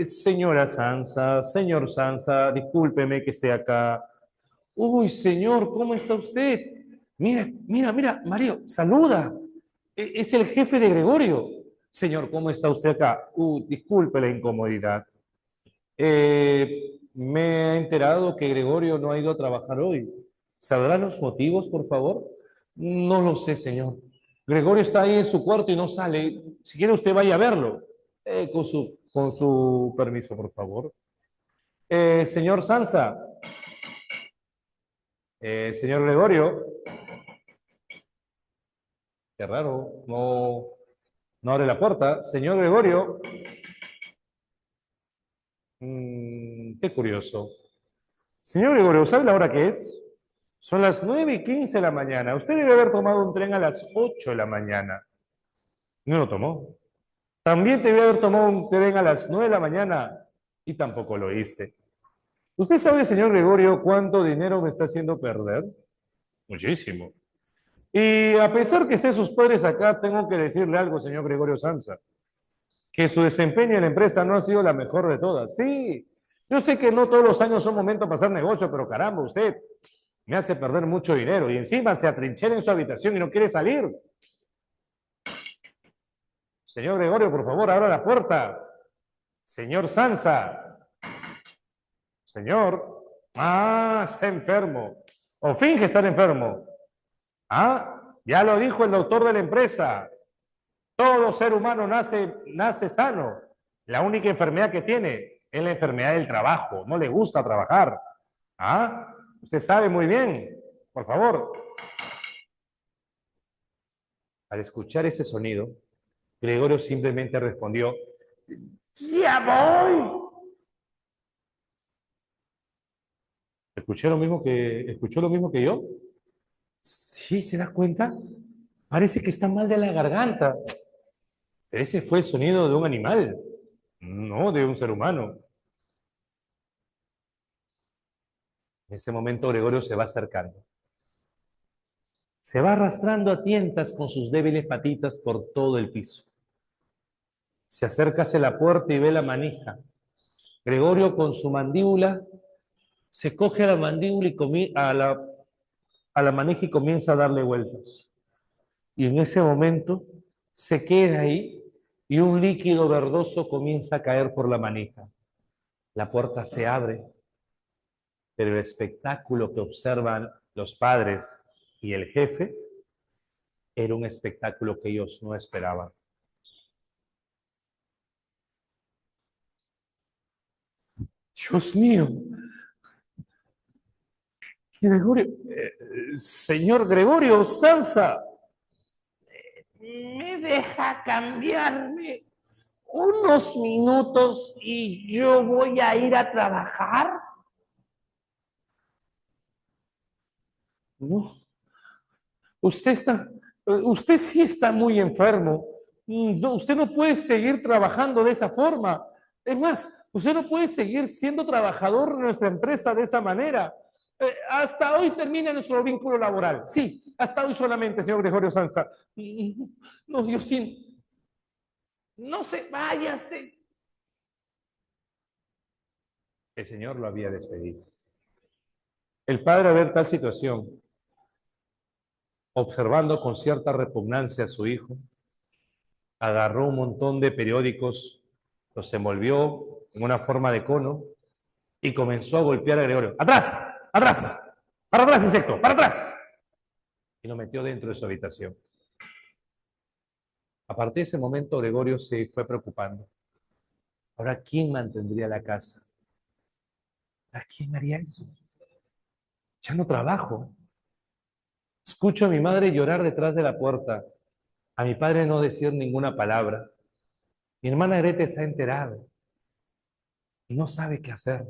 Señora Sansa, señor Sansa, discúlpeme que esté acá. Uy, señor, ¿cómo está usted? Mira, Mario, saluda. Es el jefe de Gregorio. Señor, ¿cómo está usted acá? Disculpe la incomodidad. Me he enterado que Gregorio no ha ido a trabajar hoy. ¿Sabrá los motivos, por favor? No lo sé, señor. Gregorio está ahí en su cuarto y no sale. Si quiere, usted vaya a verlo. Con su permiso, por favor. Señor Sansa, señor Gregorio, qué raro, no abre la puerta. Señor Gregorio, qué curioso. Señor Gregorio, ¿sabe la hora que es? Son las 9:15 de la mañana. Usted debe haber tomado un tren a las 8 de la mañana. No lo tomó. También debe haber tomado un tren a las 9 de la mañana y tampoco lo hice. ¿Usted sabe, señor Gregorio, cuánto dinero me está haciendo perder? Muchísimo. Y a pesar que estén sus padres acá, tengo que decirle algo, señor Gregorio Sanza, que su desempeño en la empresa no ha sido la mejor de todas. Sí, yo sé que no todos los años son momentos para hacer negocio, pero caramba, usted me hace perder mucho dinero y encima se atrinchera en su habitación y no quiere salir. Señor Gregorio, por favor, abra la puerta. Señor Sansa. Señor. Ah, está enfermo. O finge estar enfermo. Ah, ya lo dijo el doctor de la empresa. Todo ser humano nace sano. La única enfermedad que tiene es la enfermedad del trabajo. No le gusta trabajar. Ah, usted sabe muy bien. Por favor. Al escuchar ese sonido, Gregorio simplemente respondió, ¡ya voy! ¿Escuchó lo mismo que yo? Sí, ¿se da cuenta? Parece que está mal de la garganta. Ese fue el sonido de un animal, no de un ser humano. En ese momento Gregorio se va acercando. Se va arrastrando a tientas con sus débiles patitas por todo el piso. Se acerca hacia la puerta y ve la manija. Gregorio con su mandíbula se coge a la mandíbula y a la manija y comienza a darle vueltas. Y en ese momento se queda ahí y un líquido verdoso comienza a caer por la manija. La puerta se abre, pero el espectáculo que observan los padres y el jefe era un espectáculo que ellos no esperaban. Dios mío, Gregorio, señor Gregorio Sansa, ¿me deja cambiarme unos minutos y yo voy a ir a trabajar? No, usted sí está muy enfermo. No, usted no puede seguir trabajando de esa forma. Es más, usted no puede seguir siendo trabajador de nuestra empresa de esa manera. Hasta hoy termina nuestro vínculo laboral. Sí, hasta hoy solamente, señor Gregorio Sanza. No, yo sí. No se váyase. El señor lo había despedido. El padre, al ver tal situación, observando con cierta repugnancia a su hijo, agarró un montón de periódicos, los envolvió en una forma de cono y comenzó a golpear a Gregorio. ¡Atrás! ¡Atrás! ¡Para atrás, insecto! ¡Para atrás! Y lo metió dentro de su habitación. A partir de ese momento, Gregorio se fue preocupando. Ahora, ¿quién mantendría la casa? ¿A quién haría eso? Ya no trabajo. Escucho a mi madre llorar detrás de la puerta, a mi padre no decir ninguna palabra. Mi hermana Grete se ha enterado y no sabe qué hacer.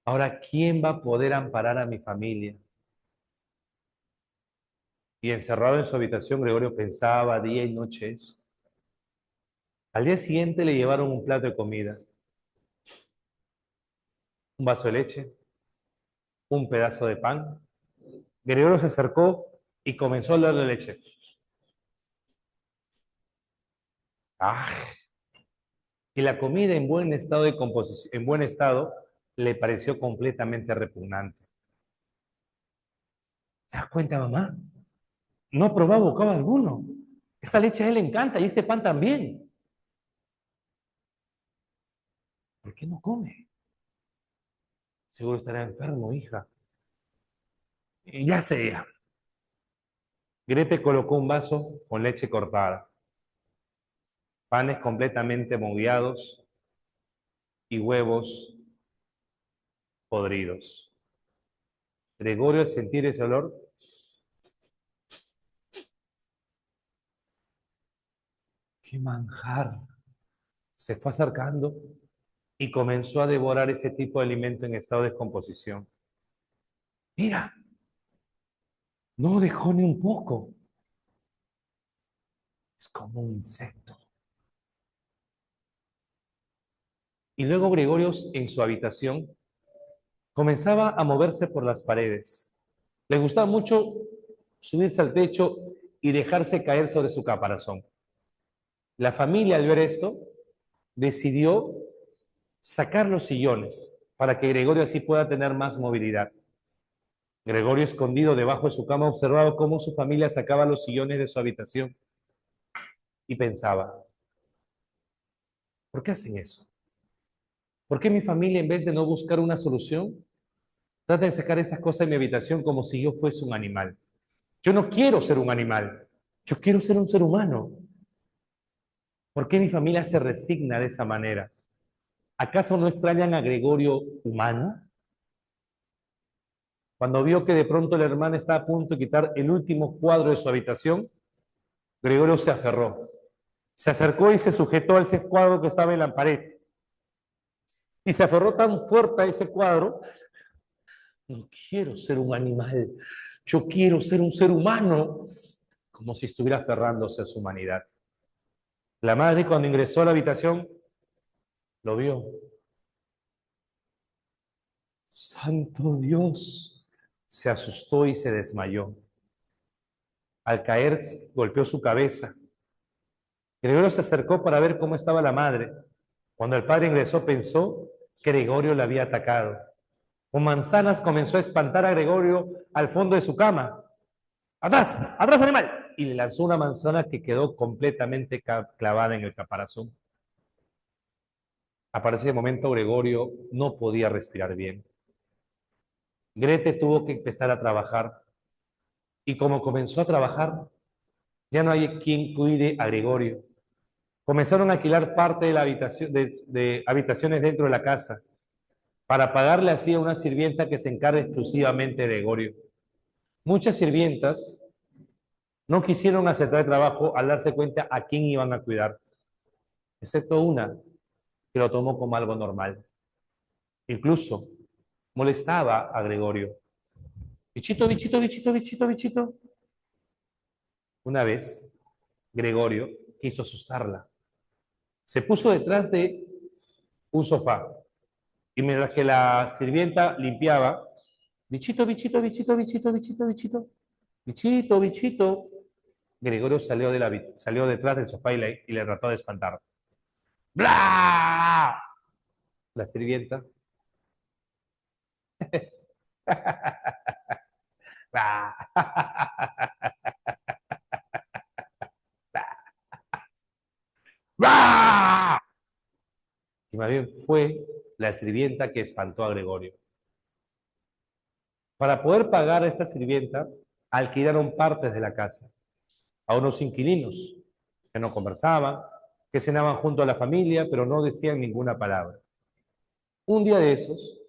Ahora, ¿quién va a poder amparar a mi familia? Y encerrado en su habitación, Gregorio pensaba día y noche eso. Al día siguiente le llevaron un plato de comida, un vaso de leche, un pedazo de pan. Gregorio se acercó y comenzó a darle leche. ¡Ah! Y la comida en buen estado de composición, en buen estado, le pareció completamente repugnante. ¿Te das cuenta, mamá? No ha probado bocado alguno. Esta leche a él le encanta y este pan también. ¿Por qué no come? Seguro estará enfermo, hija. Ya sea. Grete colocó un vaso con leche cortada, panes completamente mogueados y huevos podridos. Gregorio, al sentir ese olor, ¡qué manjar! Se fue acercando y comenzó a devorar ese tipo de alimento en estado de descomposición. Mira, no dejó ni un poco. Es como un insecto. Y luego Gregorio, en su habitación, comenzaba a moverse por las paredes. Le gustaba mucho subirse al techo y dejarse caer sobre su caparazón. La familia, al ver esto, decidió sacar los sillones para que Gregorio así pueda tener más movilidad. Gregorio, escondido debajo de su cama, observaba cómo su familia sacaba los sillones de su habitación y pensaba, ¿por qué hacen eso? ¿Por qué mi familia, en vez de no buscar una solución, trata de sacar esas cosas de mi habitación como si yo fuese un animal? Yo no quiero ser un animal, yo quiero ser un ser humano. ¿Por qué mi familia se resigna de esa manera? ¿Acaso no extrañan a Gregorio humano? Cuando vio que de pronto el hermano estaba a punto de quitar el último cuadro de su habitación, Gregorio se aferró. Se acercó y se sujetó a ese cuadro que estaba en la pared. Y se aferró tan fuerte a ese cuadro. No quiero ser un animal, yo quiero ser un ser humano, como si estuviera aferrándose a su humanidad. La madre, cuando ingresó a la habitación, lo vio. ¡Santo Dios! Se asustó y se desmayó. Al caer, golpeó su cabeza. Gregorio se acercó para ver cómo estaba la madre. Cuando el padre ingresó, pensó que Gregorio le había atacado. Con manzanas comenzó a espantar a Gregorio al fondo de su cama. ¡Atrás! ¡Atrás, animal! Y le lanzó una manzana que quedó completamente clavada en el caparazón. A partir de ese momento, Gregorio no podía respirar bien. Grete tuvo que empezar a trabajar. Y como comenzó a trabajar, ya no hay quien cuide a Gregorio. Comenzaron a alquilar parte de la habitación, de habitaciones dentro de la casa para pagarle así a una sirvienta que se encarga exclusivamente de Gregorio. Muchas sirvientas no quisieron aceptar el trabajo al darse cuenta a quién iban a cuidar, excepto una que lo tomó como algo normal. Incluso molestaba a Gregorio. Bichito, bichito, bichito, bichito, bichito. Una vez, Gregorio quiso asustarla. Se puso detrás de un sofá y mientras que la sirvienta limpiaba, bichito, bichito, bichito, bichito, bichito, bichito, bichito, bichito. Gregorio salió detrás del sofá y le trató de espantar. ¡Bla! La sirvienta. ¡Bla! ¡Bla! Y más bien fue la sirvienta que espantó a Gregorio. Para poder pagar a esta sirvienta, alquilaron partes de la casa a unos inquilinos que no conversaban, que cenaban junto a la familia, pero no decían ninguna palabra. Un día de esos,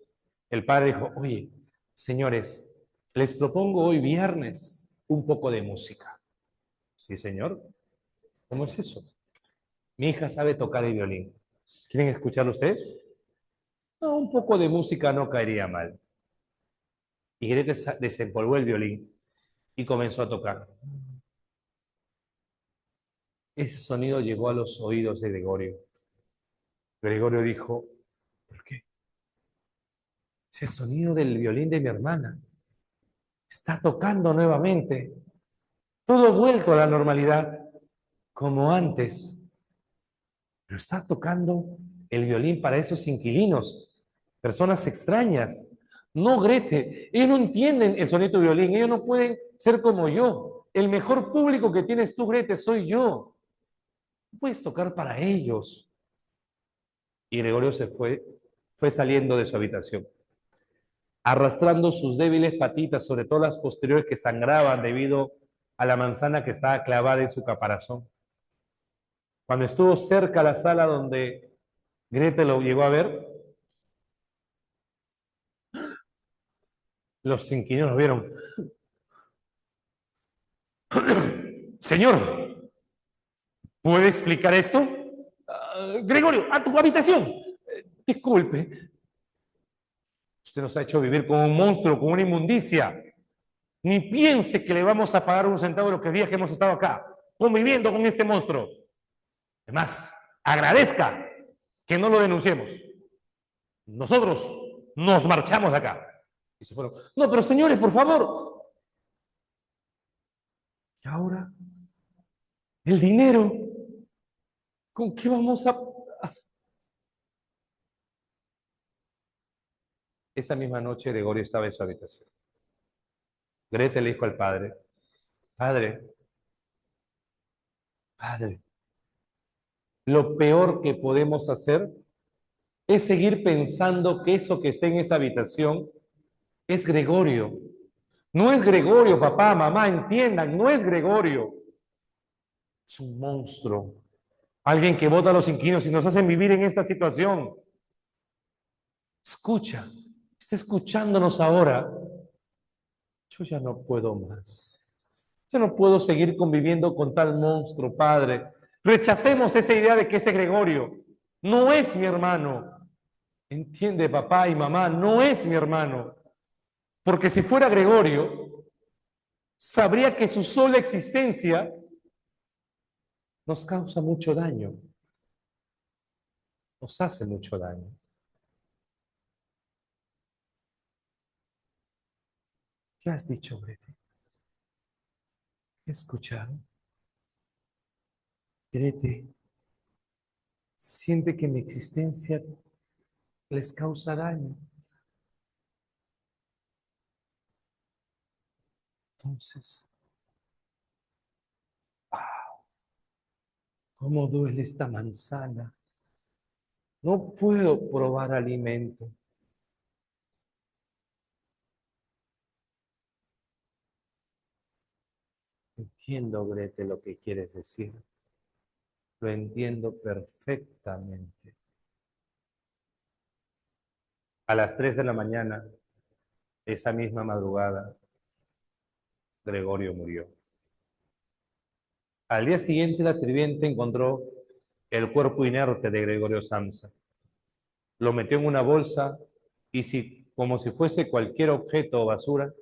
el padre dijo, oye, señores, les propongo hoy viernes un poco de música. Sí, señor. ¿Cómo es eso? Mi hija sabe tocar el violín. ¿Quieren escucharlo ustedes? No, un poco de música no caería mal. Y Grete desempolvó el violín y comenzó a tocar. Ese sonido llegó a los oídos de Gregorio. Gregorio dijo, ¿por qué? Ese sonido del violín de mi hermana está tocando nuevamente. Todo vuelto a la normalidad, como antes. Pero está tocando el violín para esos inquilinos, personas extrañas. No, Grete, ellos no entienden el sonido del violín, ellos no pueden ser como yo. El mejor público que tienes tú, Grete, soy yo. Tú puedes tocar para ellos. Y Gregorio fue saliendo de su habitación, arrastrando sus débiles patitas, sobre todo las posteriores que sangraban debido a la manzana que estaba clavada en su caparazón. Cuando estuvo cerca a la sala donde Grete lo llegó a ver, los inquilinos lo vieron. Señor, ¿puede explicar esto? Gregorio, a tu habitación. Disculpe, usted nos ha hecho vivir con un monstruo, con una inmundicia. Ni piense que le vamos a pagar un centavo de los días que hemos estado acá, conviviendo con este monstruo. Además, agradezca que no lo denunciemos. Nosotros nos marchamos de acá. Y se fueron. No, pero señores, por favor. ¿Y ahora? ¿El dinero? ¿Con qué vamos a...? Esa misma noche Gregorio estaba en su habitación. Grete le dijo al padre, padre, padre, lo peor que podemos hacer es seguir pensando que eso que está en esa habitación es Gregorio. No es Gregorio, papá, mamá, entiendan, no es Gregorio. Es un monstruo. Alguien que bota a los inquilinos y nos hace vivir en esta situación. Escucha, está escuchándonos ahora. Yo ya no puedo más. Yo no puedo seguir conviviendo con tal monstruo, padre. Rechacemos esa idea de que ese Gregorio no es mi hermano. Entiende, papá y mamá, no es mi hermano. Porque si fuera Gregorio, sabría que su sola existencia nos causa mucho daño. Nos hace mucho daño. ¿Qué has dicho, Grete? ¿He escuchado? Grete, siente que mi existencia les causa daño. Entonces, ¿cómo duele esta manzana? No puedo probar alimento. Entiendo, Grete, lo que quieres decir. Lo entiendo perfectamente. A las 3 de la mañana, esa misma madrugada, Gregorio murió. Al día siguiente, la sirvienta encontró el cuerpo inerte de Gregorio Samsa. Lo metió en una bolsa y, como si fuese cualquier objeto o basura,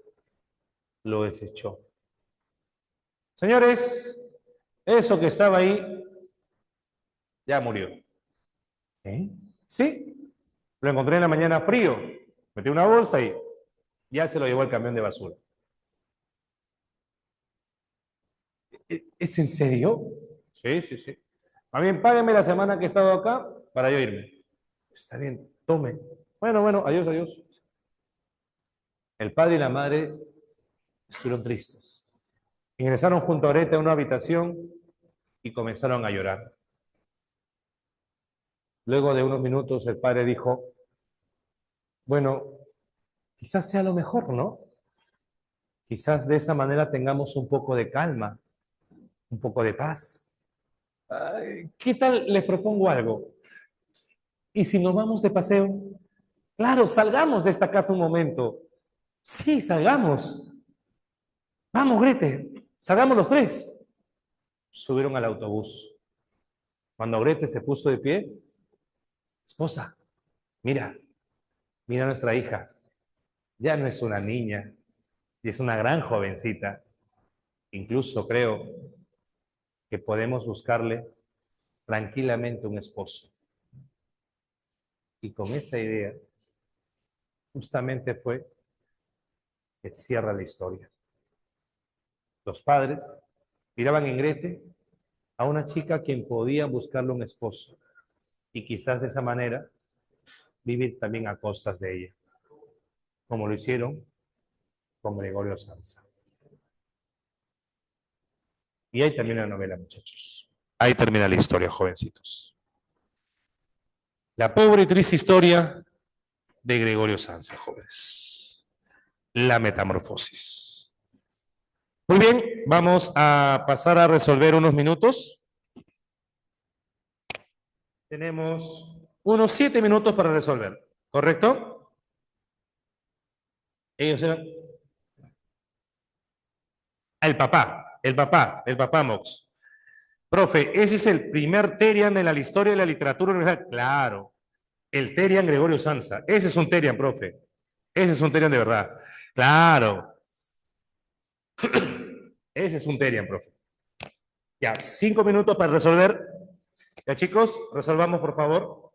lo desechó. Señores, eso que estaba ahí ya murió. ¿Eh? Sí, lo encontré en la mañana frío. Metí una bolsa y ya se lo llevó el camión de basura. ¿Es en serio? Sí, sí, sí. A bien, págame la semana que he estado acá para yo irme. Está bien, tome. Bueno, adiós, adiós. El padre y la madre estuvieron tristes. Ingresaron junto a Grete a una habitación y comenzaron a llorar. Luego de unos minutos el padre dijo, bueno, quizás sea lo mejor, ¿no? Quizás de esa manera tengamos un poco de calma, un poco de paz. ¿Qué tal les propongo algo? ¿Y si nos vamos de paseo? Claro, salgamos de esta casa un momento. Sí, salgamos. Vamos, Grete, salgamos los tres. Subieron al autobús. Cuando Grete se puso de pie, esposa, mira, mira a nuestra hija. Ya no es una niña, y es una gran jovencita. Incluso creo que podemos buscarle tranquilamente un esposo. Y con esa idea, justamente fue que cierra la historia. Los padres miraban en Grete a una chica a quien podía buscarle un esposo y quizás de esa manera vivir también a costas de ella, como lo hicieron con Gregorio Samsa. Y ahí termina la novela, muchachos. Ahí termina la historia, jovencitos. La pobre y triste historia de Gregorio Samsa, jóvenes. La metamorfosis. Muy bien, vamos a pasar a resolver unos minutos. Tenemos unos 7 minutos para resolver, ¿correcto? Ellos eran el papá Mox. Profe, ese es el primer Terian de la historia de la literatura universal. Claro, el Terian Gregorio Samsa. Ese es un Terian, profe. Ese es un Terian de verdad. Claro, ese es un Terian, profe. Ya, 5 minutos para resolver. Ya, chicos, resolvamos, por favor.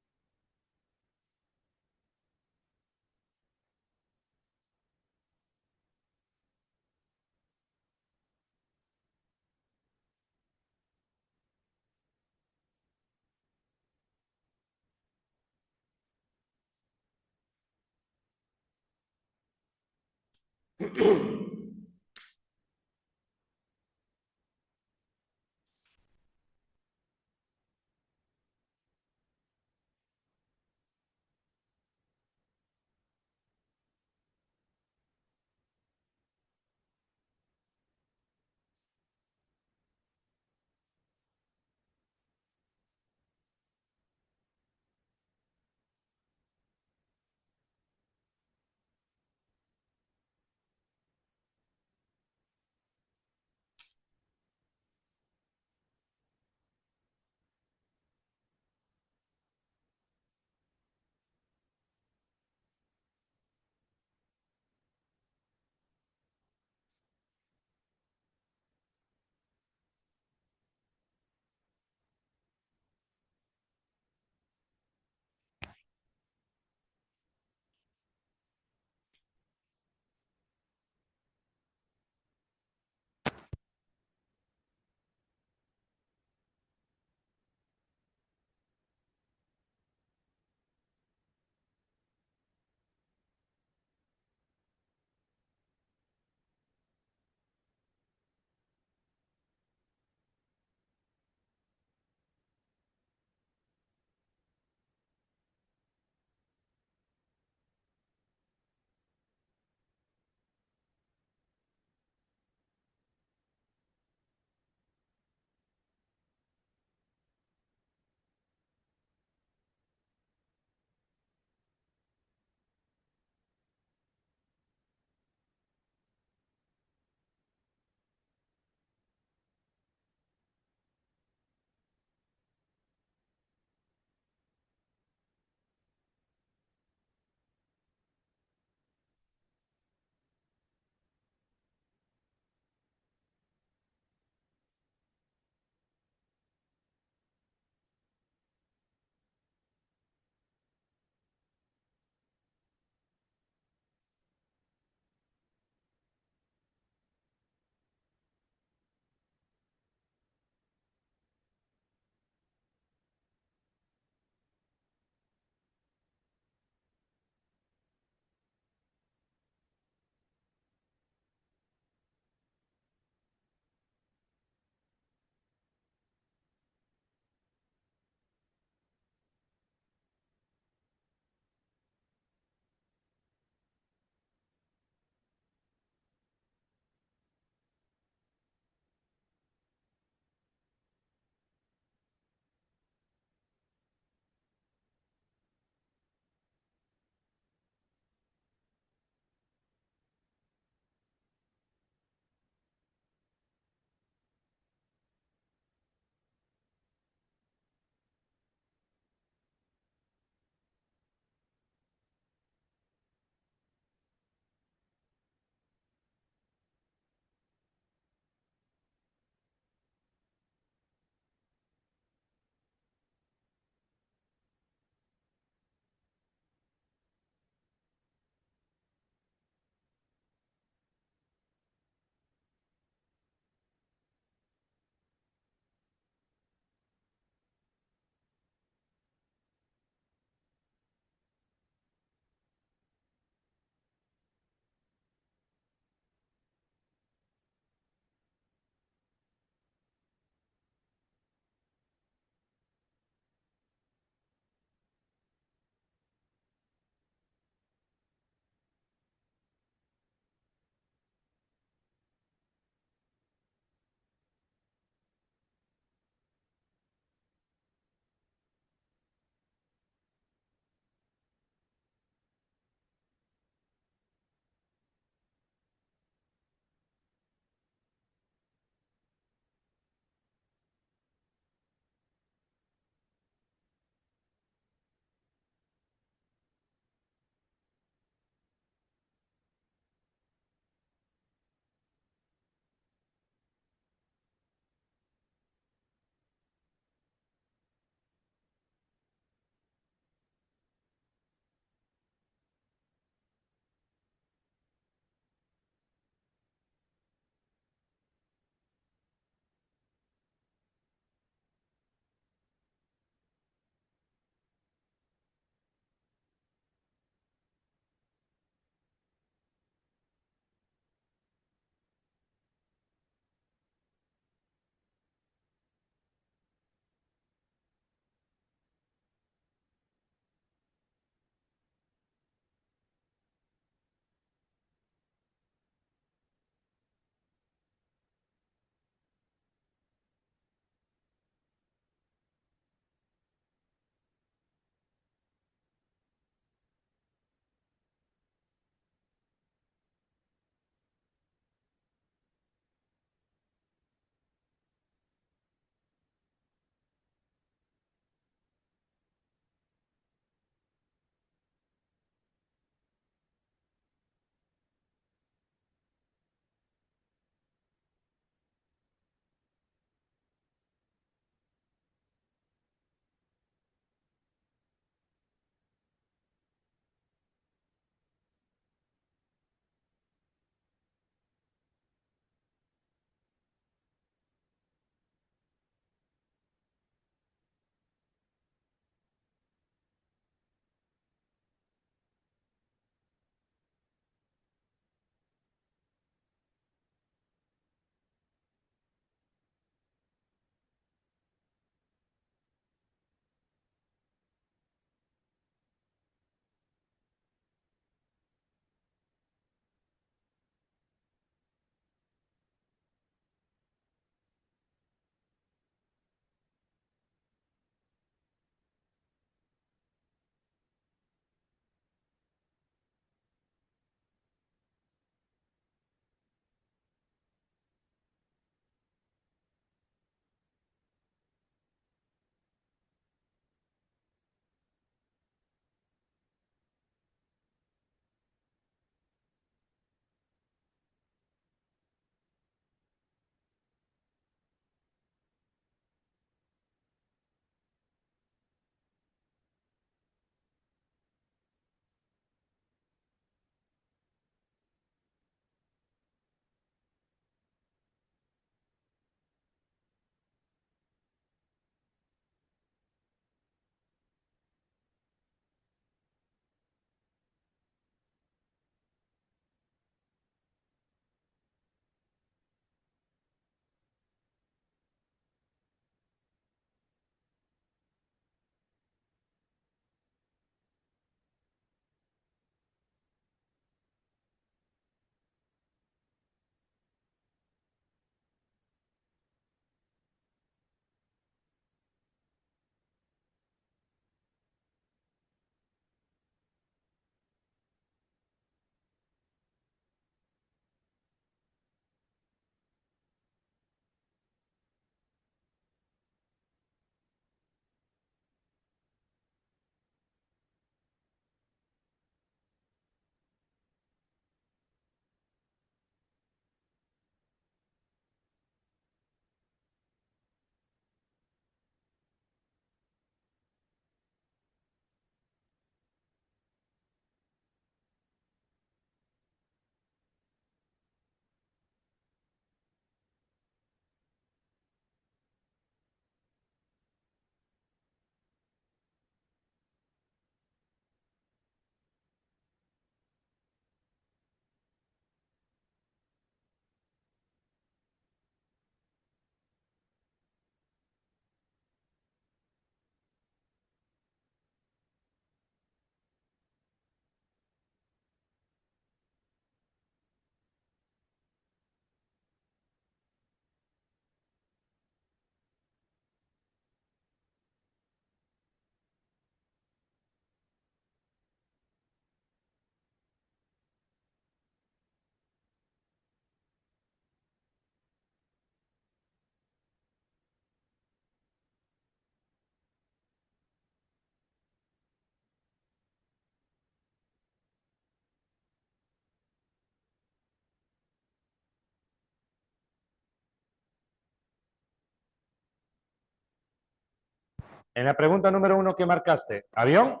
En la pregunta número 1, ¿qué marcaste? ¿Avión?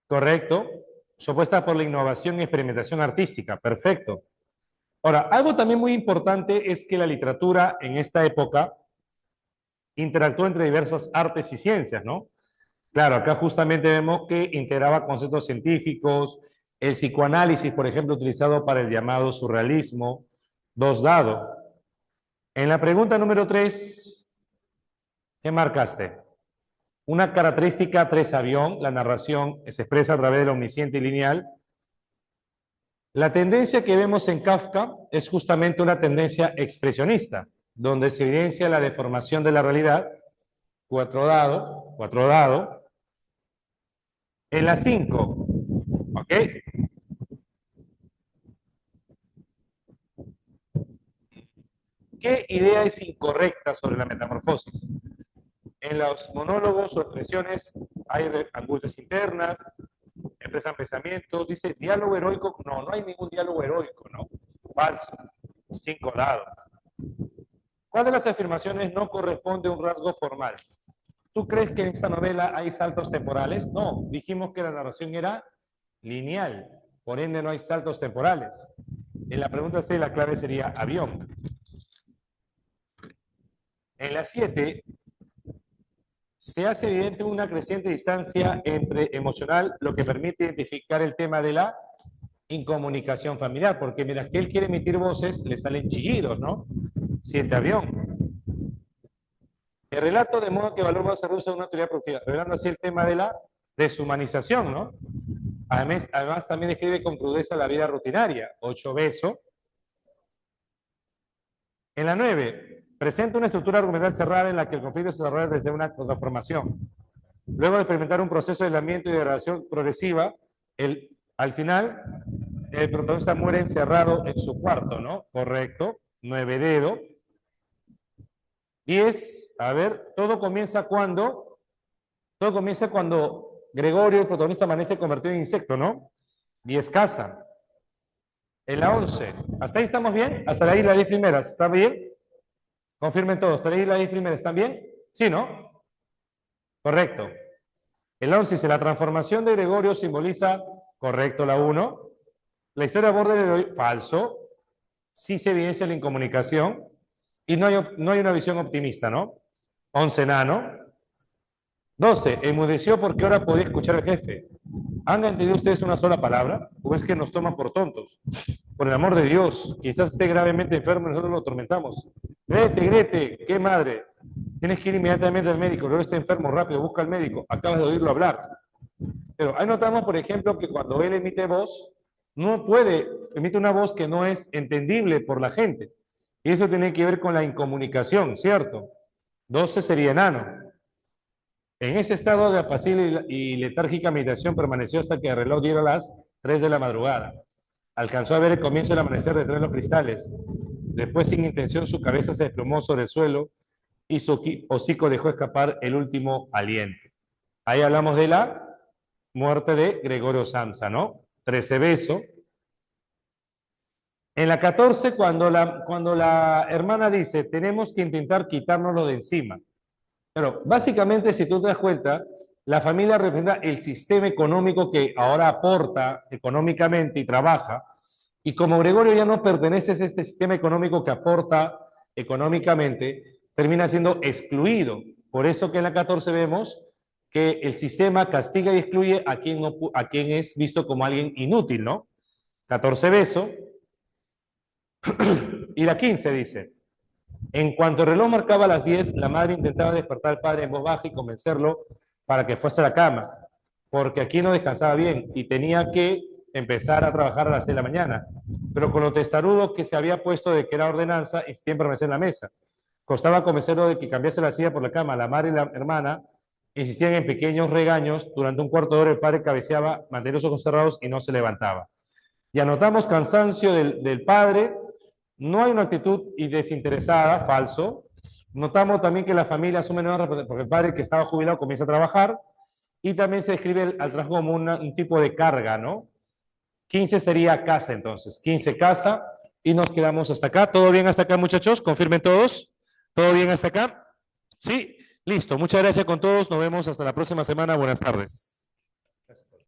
Correcto. Supuesta por la innovación y experimentación artística. Perfecto. Ahora, algo también muy importante es que la literatura en esta época interactuó entre diversas artes y ciencias, ¿no? Claro, acá justamente vemos que integraba conceptos científicos, el psicoanálisis, por ejemplo, utilizado para el llamado surrealismo, dos dado. En la pregunta número 3, ¿qué marcaste? Una característica 3 avión, la narración se expresa a través del omnisciente y lineal. La tendencia que vemos en Kafka es justamente una tendencia expresionista, donde se evidencia la deformación de la realidad, 4 dado. En la 5, ¿ok? ¿Qué idea es incorrecta sobre la metamorfosis? En los monólogos o expresiones hay angustias internas, expresan pensamientos, dice diálogo heroico. No, no hay ningún diálogo heroico, ¿no? Falso. 5 dados. ¿Cuál de las afirmaciones no corresponde a un rasgo formal? ¿Tú crees que en esta novela hay saltos temporales? No, dijimos que la narración era lineal, por ende no hay saltos temporales. En la pregunta C la clave sería avión. En la 7 se hace evidente una creciente distancia entre emocional, lo que permite identificar el tema de la incomunicación familiar, porque mientras que él quiere emitir voces, le salen chillidos, ¿no? 7 avión. El relato de modo que Valor se reduce a una teoría productiva, revelando así el tema de la deshumanización, ¿no? Además también describe con crudeza la vida rutinaria. 8 beso. En la 9, presenta una estructura argumental cerrada en la que el conflicto se desarrolla desde una transformación. Luego de experimentar un proceso de aislamiento y degradación progresiva, al final, el protagonista muere encerrado en su cuarto, ¿no? Correcto. 9 dedo. 10, a ver, todo comienza cuando Gregorio, el protagonista, amanece convertido en insecto, ¿no? 10 casa. En la 11, ¿hasta ahí estamos bien? Hasta ahí las 10 primeras, ¿está bien? Confirmen todos, ¿hasta ahí las 10 primeras están bien? Sí, ¿no? Correcto. El 11 dice, la transformación de Gregorio simboliza, correcto, la 1. La historia aborda el héroe, falso. Sí se evidencia la incomunicación. Y no hay una visión optimista, ¿no? 11 nano. 12, enmudeció porque ahora podía escuchar al jefe. ¿Han entendido ustedes una sola palabra? ¿O es que nos toman por tontos? Por el amor de Dios, quizás esté gravemente enfermo y nosotros lo atormentamos. Grete, ¿qué madre? Tienes que ir inmediatamente al médico, luego está enfermo, rápido, busca al médico, acabas de oírlo hablar. Pero ahí notamos, por ejemplo, que cuando él emite voz, emite una voz que no es entendible por la gente. Y eso tiene que ver con la incomunicación, ¿cierto? 12 sería enano. En ese estado de apacible y letárgica meditación permaneció hasta que el reloj diera las 3 de la madrugada. Alcanzó a ver el comienzo del amanecer detrás de los cristales. Después, sin intención, su cabeza se desplomó sobre el suelo y su hocico dejó escapar el último aliento. Ahí hablamos de la muerte de Gregorio Samsa, ¿no? 13 beso. En la 14, cuando la hermana dice, tenemos que intentar quitárnoslo de encima. Pero básicamente, si tú te das cuenta, la familia representa el sistema económico que ahora aporta económicamente y trabaja. Y como Gregorio ya no pertenece a este sistema económico que aporta económicamente, termina siendo excluido. Por eso que en la 14 vemos que el sistema castiga y excluye a quien es visto como alguien inútil, ¿no? 14 beso. Y la 15 dice, en cuanto el reloj marcaba las 10, la madre intentaba despertar al padre en voz baja y convencerlo para que fuese a la cama, porque aquí no descansaba bien y tenía que empezar a trabajar a las 6 de la mañana. Pero con lo testarudo que se había puesto de que era ordenanza, insistía en permanecer en la mesa. Costaba convencerlo de que cambiase la silla por la cama. La madre y la hermana insistían en pequeños regaños. Durante un cuarto de hora el padre cabeceaba, mantenía los ojos cerrados y no se levantaba. Y anotamos cansancio del padre. No hay una actitud desinteresada, falso. Notamos también que la familia asume nuevas responsabilidades, porque el padre que estaba jubilado comienza a trabajar, y también se describe al trabajo como un tipo de carga, ¿no? 15 sería casa, entonces. 15 casa, y nos quedamos hasta acá. ¿Todo bien hasta acá, muchachos? Confirmen todos. ¿Todo bien hasta acá? Sí. Listo, muchas gracias con todos. Nos vemos hasta la próxima semana. Buenas tardes.